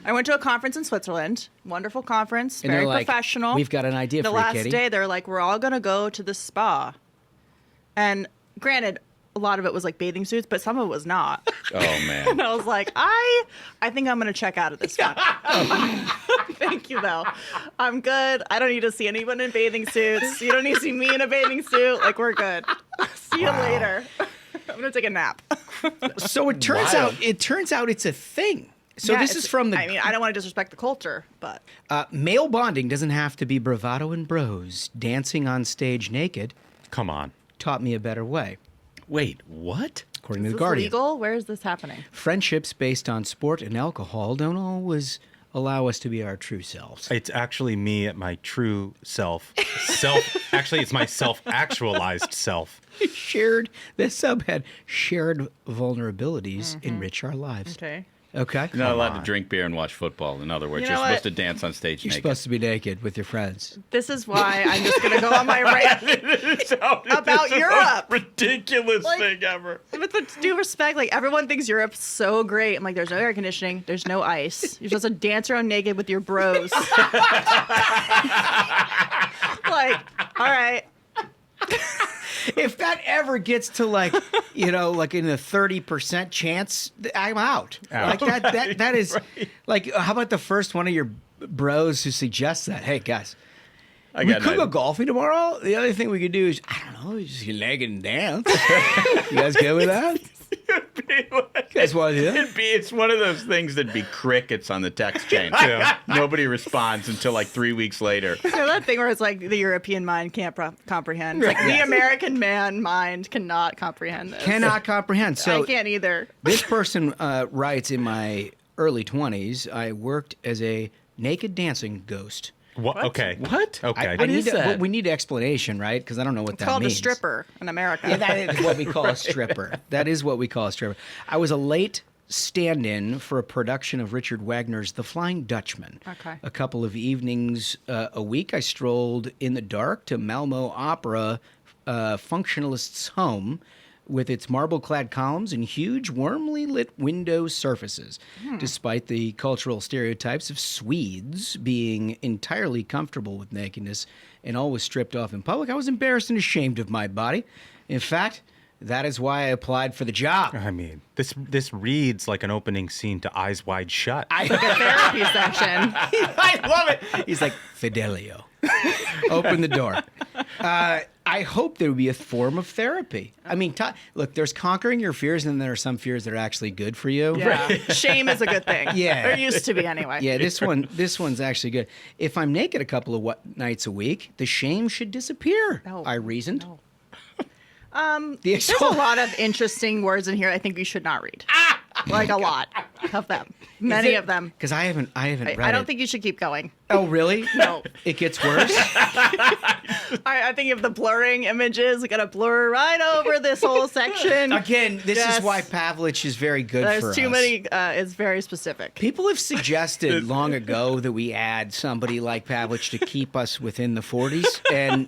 I went to a conference in Switzerland. Wonderful conference, and very they're like, professional. we've got an idea The for you, last Katie. day, they're like, we're all gonna go to the spa. And granted, a lot of it was like bathing suits, but some of it was not. Oh And man. I was like, I think I'm gonna check out of this one. Thank you, though. I'm good. I don't need to see anyone in bathing suits. You don't need to see me in a bathing suit. Like, we're good. See you later. I'm gonna take a nap. So it turns out it's a thing. So Yeah, this it's- is from the... I mean, I don't want to disrespect the culture, but male bonding doesn't have to be bravado and bros. Dancing on stage naked Come on. taught me a better way, Wait, what? according to is The this Guardian. legal? Where is this happening? Friendships based on sport and alcohol don't always allow us to be our true selves. It's actually me at my true self. Actually, it's my self-actualized self. The subhead, shared vulnerabilities enrich our lives. Okay. Okay? You're not allowed to drink beer and watch football. In other words, You you're know supposed what? to dance on stage You're naked. supposed to be naked with your friends. This is why I'm just gonna go on my rant about Europe. Ridiculous Like- thing ever. With the due respect, like everyone thinks Europe's so great. I'm like, there's no air conditioning, there's no ice. You're supposed to dance around naked with your bros. Like, all right. If that ever gets to like in a 30% chance, I'm out. Like that is like, how about the first one of your bros who suggests that? Hey guys, we got could an go idea. golfing tomorrow. The other thing we could do is, I don't know, just get naked and dance. You guys good with that? You guys want to do that? It's one of those things that'd be crickets on the text chain. Yeah. Nobody responds until like 3 weeks later. You know that thing where it's like the European mind can't comprehend. It's like the American man mind cannot comprehend this. Cannot comprehend. So I can't either. this person writes, in my early 20s, I worked as a naked dancing ghost. What? Okay. What? Okay. I need is that? we need explanation, right? Because I don't know what It's that called means. a stripper in America. Yeah, that is what we call a stripper. That is what we call a stripper. I was a late stand-in for a production of Richard Wagner's The Flying Dutchman. Okay. A couple of evenings a week, I strolled in the dark to Malmo Opera Functionalist's home with its marble-clad columns and huge, warmly lit window surfaces. Despite the cultural stereotypes of Swedes being entirely comfortable with nakedness and always stripped off in public, I was embarrassed and ashamed of my body. In fact, that is why I applied for the job. I mean, this reads like an opening scene to Eyes Wide Shut. Like a therapy session. I love it. He's like, Fidelio. Open the door. I hope there would be a form of therapy. I mean, look, there's conquering your fears, and then there are some fears that are actually good for you. Yeah. Shame is a good thing. Yeah. Or used to be anyway. Yeah, this one's actually good. If I'm naked a couple of nights a week, the shame should disappear. No. I reasoned. No. There's There's a lot of interesting words in here I think you should not read. Like a lot of them. Many of them. Because I haven't read I don't it. think you should keep going. Oh, really? No. It gets worse? I think of the blurring images. We got to blur right over this whole section. Again, this Yes. is why Pavlich is very good for There's us. too many. It's very specific. People have suggested long ago that we add somebody like Pavlich to keep us within the 40s, and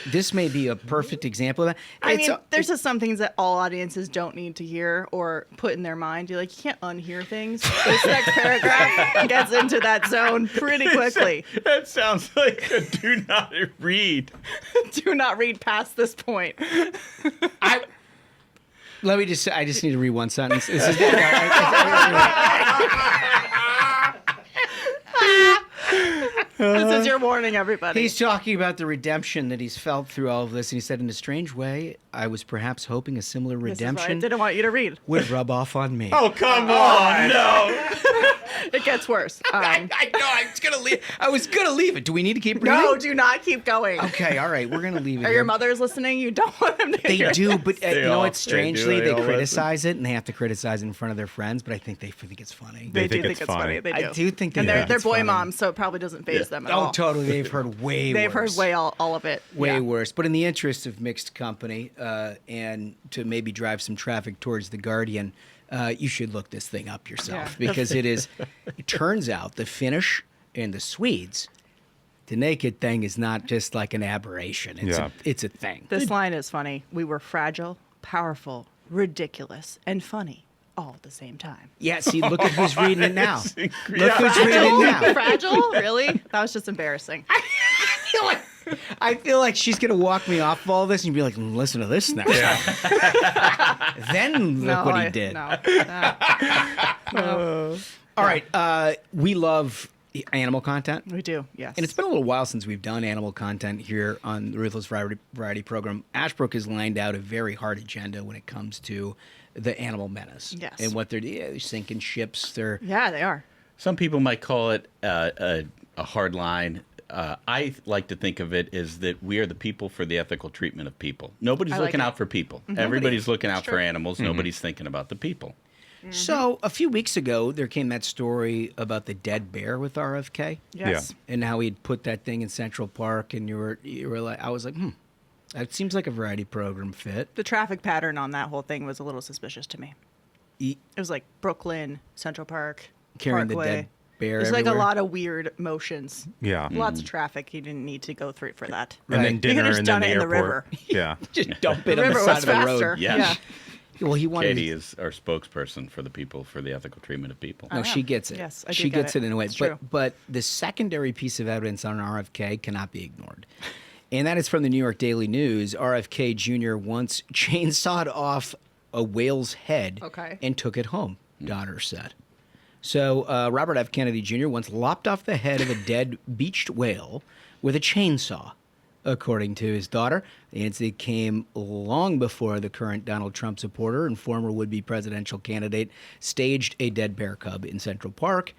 this may be a perfect example of that. I mean, there's just some things that all audiences don't need to hear or put in their mind. You're like, you can't unhear things. This next paragraph gets into that zone pretty quickly. That sounds like a do not read. Do not read past this point. Let me just say, I just need to read one sentence. This is This is your warning, everybody. He's talking about the redemption that he's felt through all of this, and he said, in a strange way, I was perhaps hoping a similar This is what I redemption didn't want you to read. would rub off on me. Oh, come on. No. It gets worse. I know. I was gonna leave it. Do we need to keep reading? No, do not keep going. Okay, all right. We're gonna leave it. Are here. your mothers listening? You don't want them to They hear do, this. but you know what? Strangely, they they all criticize it, and they have to criticize it in front of their friends. But I think they think it's funny. They do think think it's it's funny. funny. They do. I do think they And think they're it's boy funny. moms, so it probably doesn't phase them at all. Oh, totally. They've heard way They've worse. heard all of it. Way Yeah. worse. But in the interest of mixed company and to maybe drive some traffic towards The Guardian, you should look this thing up yourself Yeah. because it turns out the Finnish and the Swedes, the naked thing is not just like an aberration. It's a thing. This line is funny. We were fragile, powerful, ridiculous, and funny all at the same time. Yeah, see, look at who's reading it now. Look who's reading it now. Fragile? Really? That was just embarrassing. I feel like she's going to walk me off of all this and be like, listen to this now. Then look what he did. No. All right. We love animal content. We do, yes. And it's been a little while since we've done animal content here on the Ruthless Variety Program. Ashbrook has lined out a very hard agenda when it comes to the animal menace. Yes. And what they're sinking ships. They're Yeah, they are. Some people might call it a hard line. I like to think of it as that we are the people for the ethical treatment of people. Nobody's I like looking it. out for people. Everybody's looking out for animals. Nobody's thinking about the people. So a few weeks ago, there came that story about the dead bear with RFK. Yes. And how he'd put that thing in Central Park, and you were like, I was like, that seems like a variety program fit. The traffic pattern on that whole thing was a little suspicious to me. It was like Brooklyn, Central Park, Carrying the Parkway. dead bear There's like a everywhere. lot of weird motions. Yeah. Lots of traffic. You didn't need to go through for that. And then Right. You dinner could've and done then it the in the airport. river. Yeah. Just dump it The on the river side was of the faster. road. Yes. Well, he wanted. Katie is our spokesperson for the people for the ethical treatment of people. No, she gets it. Yes, I do she get gets it. it in a way. It's true. But the secondary piece of evidence on RFK cannot be ignored. And that is from the New York Daily News. RFK Jr. once chainsawed off a whale's head and took it home, daughter said. So Robert F. Kennedy Jr. once lopped off the head of a dead beached whale with a chainsaw, according to his daughter. The incident came long before the current Donald Trump supporter and former would-be presidential candidate staged a dead bear cub in Central Park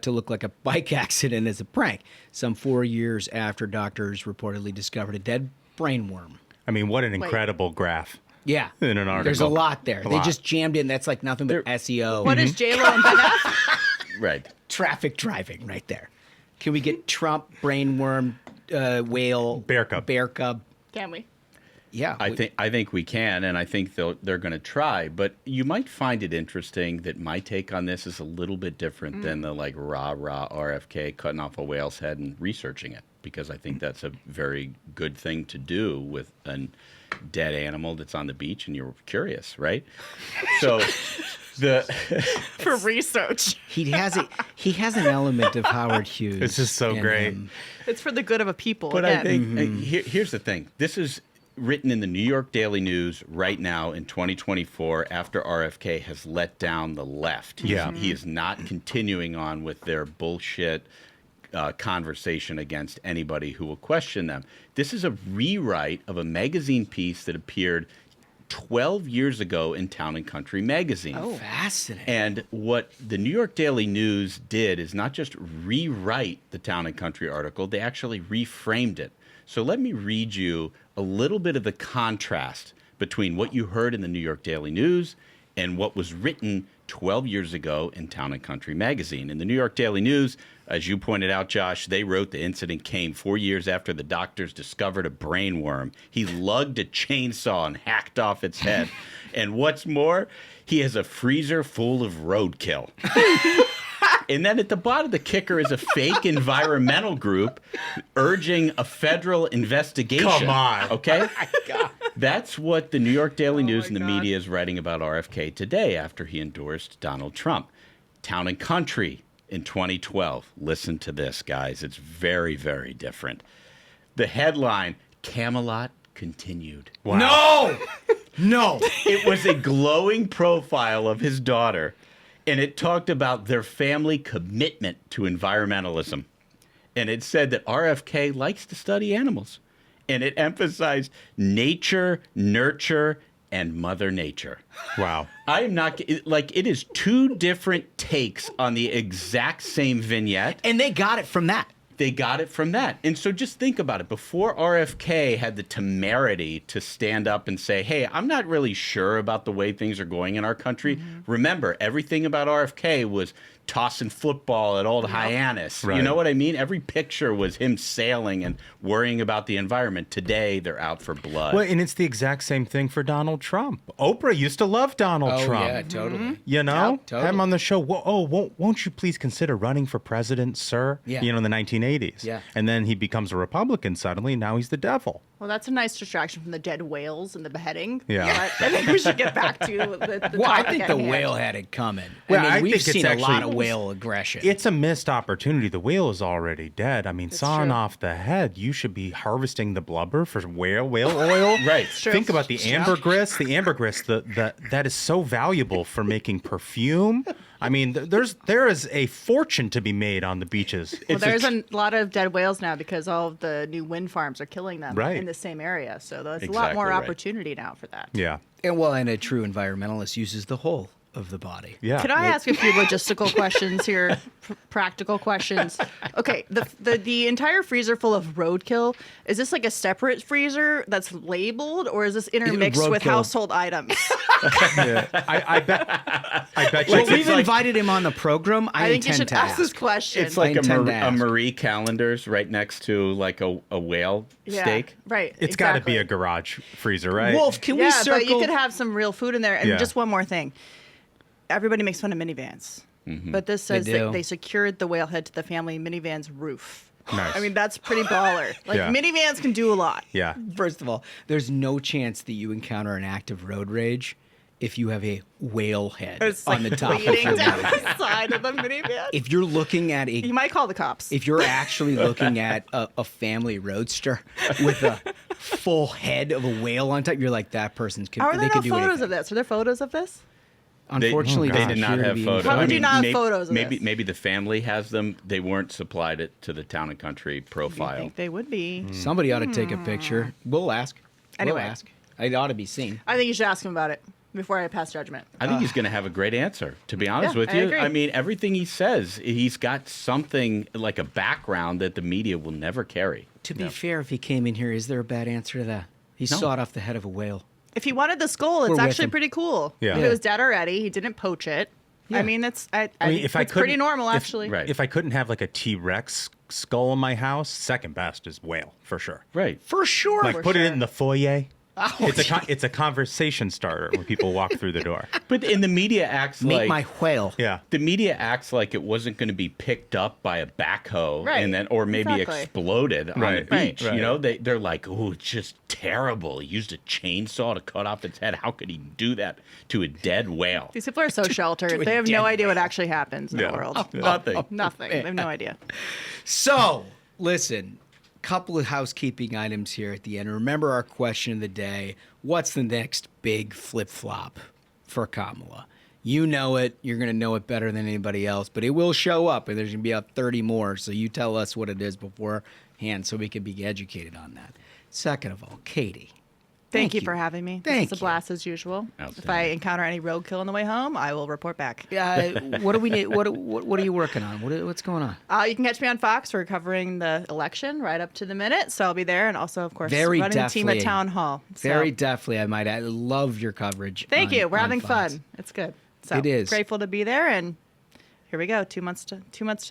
to look like a bike accident as a prank, some 4 years after doctors reportedly discovered a dead brain worm. I mean, what an incredible graph. Yeah. In an article. There's a lot there. A They lot. just jammed in. That's like nothing but SEO. What is J-Lo and Ben F? Right. Traffic driving right there. Can we get Trump, brainworm, whale, Bear cub. bear cub? Can we? Yeah. I think we can, and I think they're going to try. But you might find it interesting that my take on this is a little bit different than the like rah RFK cutting off a whale's head and researching it, because I think that's a very good thing to do with a dead animal that's on the beach and you're curious, right? So For research. He has an element of Howard Hughes. This is so in great. him. It's for the good of a people. But again. I think here's the thing. This is written in the New York Daily News right now in 2024 after RFK has let down the left. Yeah. He is not continuing on with their bullshit conversation against anybody who will question them. This is a rewrite of a magazine piece that appeared 12 years ago in Town and Country magazine. Oh, fascinating. And what the New York Daily News did is not just rewrite the Town and Country article, they actually reframed it. So let me read you a little bit of the contrast between what you heard in the New York Daily News and what was written 12 years ago in Town and Country magazine. In the New York Daily News, as you pointed out, Josh, they wrote the incident came 4 years after the doctors discovered a brain worm. He lugged a chainsaw and hacked off its head. And what's more, he has a freezer full of roadkill. And then at the bottom, the kicker is a fake environmental group urging a federal investigation. Come on. Okay? That's what the New York Daily News and the media is writing about RFK today after he endorsed Donald Trump. Town and Country in 2012. Listen to this, guys. It's very, very different. The headline, Camelot continued. Wow. No! No! It was a glowing profile of his daughter, and it talked about their family commitment to environmentalism. and it said that RFK likes to study animals. And it emphasized nature, nurture, and Mother Nature. Wow. I'm not like it is two different takes on the exact same vignette. And they got it from that. They got it from that. And so just think about it. Before RFK had the temerity to stand up and say, hey, I'm not really sure about the way things are going in our country. Remember, everything about RFK was tossing football at old Hyannis. Right. You know what I mean? Every picture was him sailing and worrying about the environment. Today, they're out for blood. Well, and it's the exact same thing for Donald Trump. Oprah used to love Donald Trump. Yeah, totally. You know, Yep, totally. have him on the show. Won't you please consider running for president, sir? Yeah. You know, in the 1980s. Yeah. And then he becomes a Republican suddenly. And now he's the devil. Well, that's a nice distraction from the dead whales and the beheading. Yeah. But I think we should get back to the Well, I topic think at the hand. whale had it coming. Well, I mean, I we've think it's seen a lot actually- of whale aggression. It's a missed opportunity. The whale is already dead. I mean, sawing true. off the head, you should be harvesting the blubber for whale oil. Right. true. Think about the ambergris. The ambergris, that is so valuable for making perfume. I mean, there is a fortune to be made on the beaches. Well, there's a lot of dead whales now because all of the new wind farms are killing them Right. in the same area. So there's a lot Exactly more right. opportunity now for that. Yeah. and a true environmentalist uses the whole of the body. Yeah. Can I ask a few logistical questions here? Practical questions. Okay, the entire freezer full of roadkill, is this like a separate freezer that's labeled, or is this intermixed with roadkill. household items? I bet you. Well, it's we've like- invited him on the program. I think you intend should to ask this question. It's like I intend to a ask. Marie Callender's right next to like a whale Yeah, steak. right. It's got to be exactly. a garage freezer, right? Wolf, can we Yeah, circle? but you could have some real food in there. And Yeah. just one more thing. Everybody makes fun of minivans. But this says They that do. they secured the whalehead to the family minivan's roof. Nice. I mean, that's pretty baller. Like, Yeah. minivans can do a lot. Yeah. First of all, there's no chance that you encounter an act of road rage if you have a whale head It's on like the top of bleeding your down body. the side of the minivan. If you're looking at You a, might call the cops. if you're actually looking at a family roadster with a full head of a whale on top, you're like, that person's could. Are They there no could do photos anything. of this? Are there photos of this? Unfortunately, they doesn't did not appear to have be photos. How would you not have maybe, photos of maybe this? maybe the family has them. They weren't supplied it to the Town and Country I profile. think they would be. Somebody ought to take a picture. We'll ask. Anyway. We'll ask. It ought to be seen. I think you should ask him about it before I pass judgment. I think he's going to have a great answer. To be honest Yeah, with I you, agree. I mean, everything he says, he's got something like a background that the media will never carry. To be fair, if he came in here, is there a bad answer to that? He No. sawed off the head of a whale. If he wanted the skull, We're it's with actually him. pretty cool. Yeah. If it was dead already, he didn't poach it. Yeah. I mean, it's I mean, think if I it's pretty couldn't- normal, if- actually. Right. If I couldn't have like a T-Rex skull in my house, second best is whale for sure. Right. For sure. Like For put it sure. in the foyer. Oh, It's a conversation starter when people walk through the door. But in the media acts Meet like my whale. Yeah. the media acts like it wasn't going to be picked up by a backhoe Right. and then or maybe Exactly. exploded on the Right. beach. Right. You know, they're like, oh, it's just terrible. He used a chainsaw to cut off its head. How could he do that to a dead whale? These people are so sheltered. a They have dead no idea what actually happens in Yeah. the world. Nothing. Nothing. They have no idea. So, listen, couple of housekeeping items here at the end. Remember our question of the day. What's the next big flip-flop for Kamala? You know it. You're going to know it better than anybody else, but it will show up, and there's going to be about 30 more, so you tell us what it is beforehand so we can be educated on that. Second of all, Katie. Thank you for having me. Thank It's a you. blast as usual. If I Outstanding. encounter any roadkill on the way home, I will report back. What do we need? What are you working on? What's going on? You can catch me on Fox. We're covering the election right up to the minute, so I'll be there, and also, of course, Very running the team at definitely. Town Hall. So, Very definitely, I might add. I love your coverage. thank you. We're on having Fox. fun. It's good. So It is. grateful to be there, and here we go. 2 months to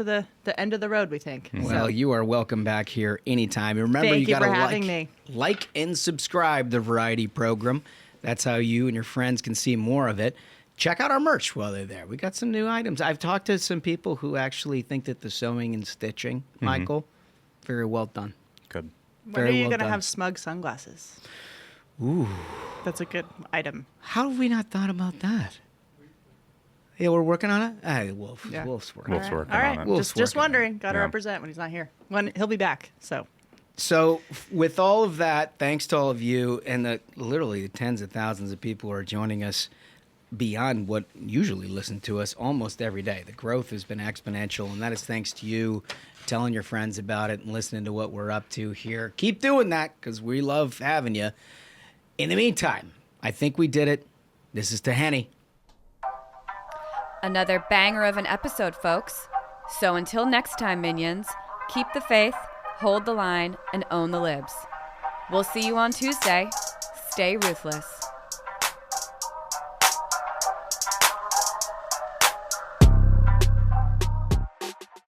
the end of the road, we think. Well, So, you are welcome back here anytime. And remember, Thank you you got to for having me. like and subscribe the Variety Program. That's how you and your friends can see more of it. Check out our merch while they're there. We got some new items. I've talked to some people who actually think that the sewing and stitching, Michael, very well done. Good. when very are you well going to done. have Smug sunglasses? Ooh. That's a good item. How have we not thought about that? Yeah, we're working on it. Hey, Wolf. Yeah. Wolf's working. Wolf's working All right. on it. Wolf's Just working on it. wondering. Got to Yeah. represent when he's not here. When he'll be back. So, with all of that, thanks to all of you and literally the tens of thousands of people who are joining us beyond what usually listen to us almost every day. The growth has been exponential, and that is thanks to you telling your friends about it and listening to what we're up to here. Keep doing that because we love having you. In the meantime, I think we did it. This is Tehani. Another banger of an episode, folks. So until next time, minions, keep the faith, hold the line, and own the libs. We'll see you on Tuesday. Stay ruthless.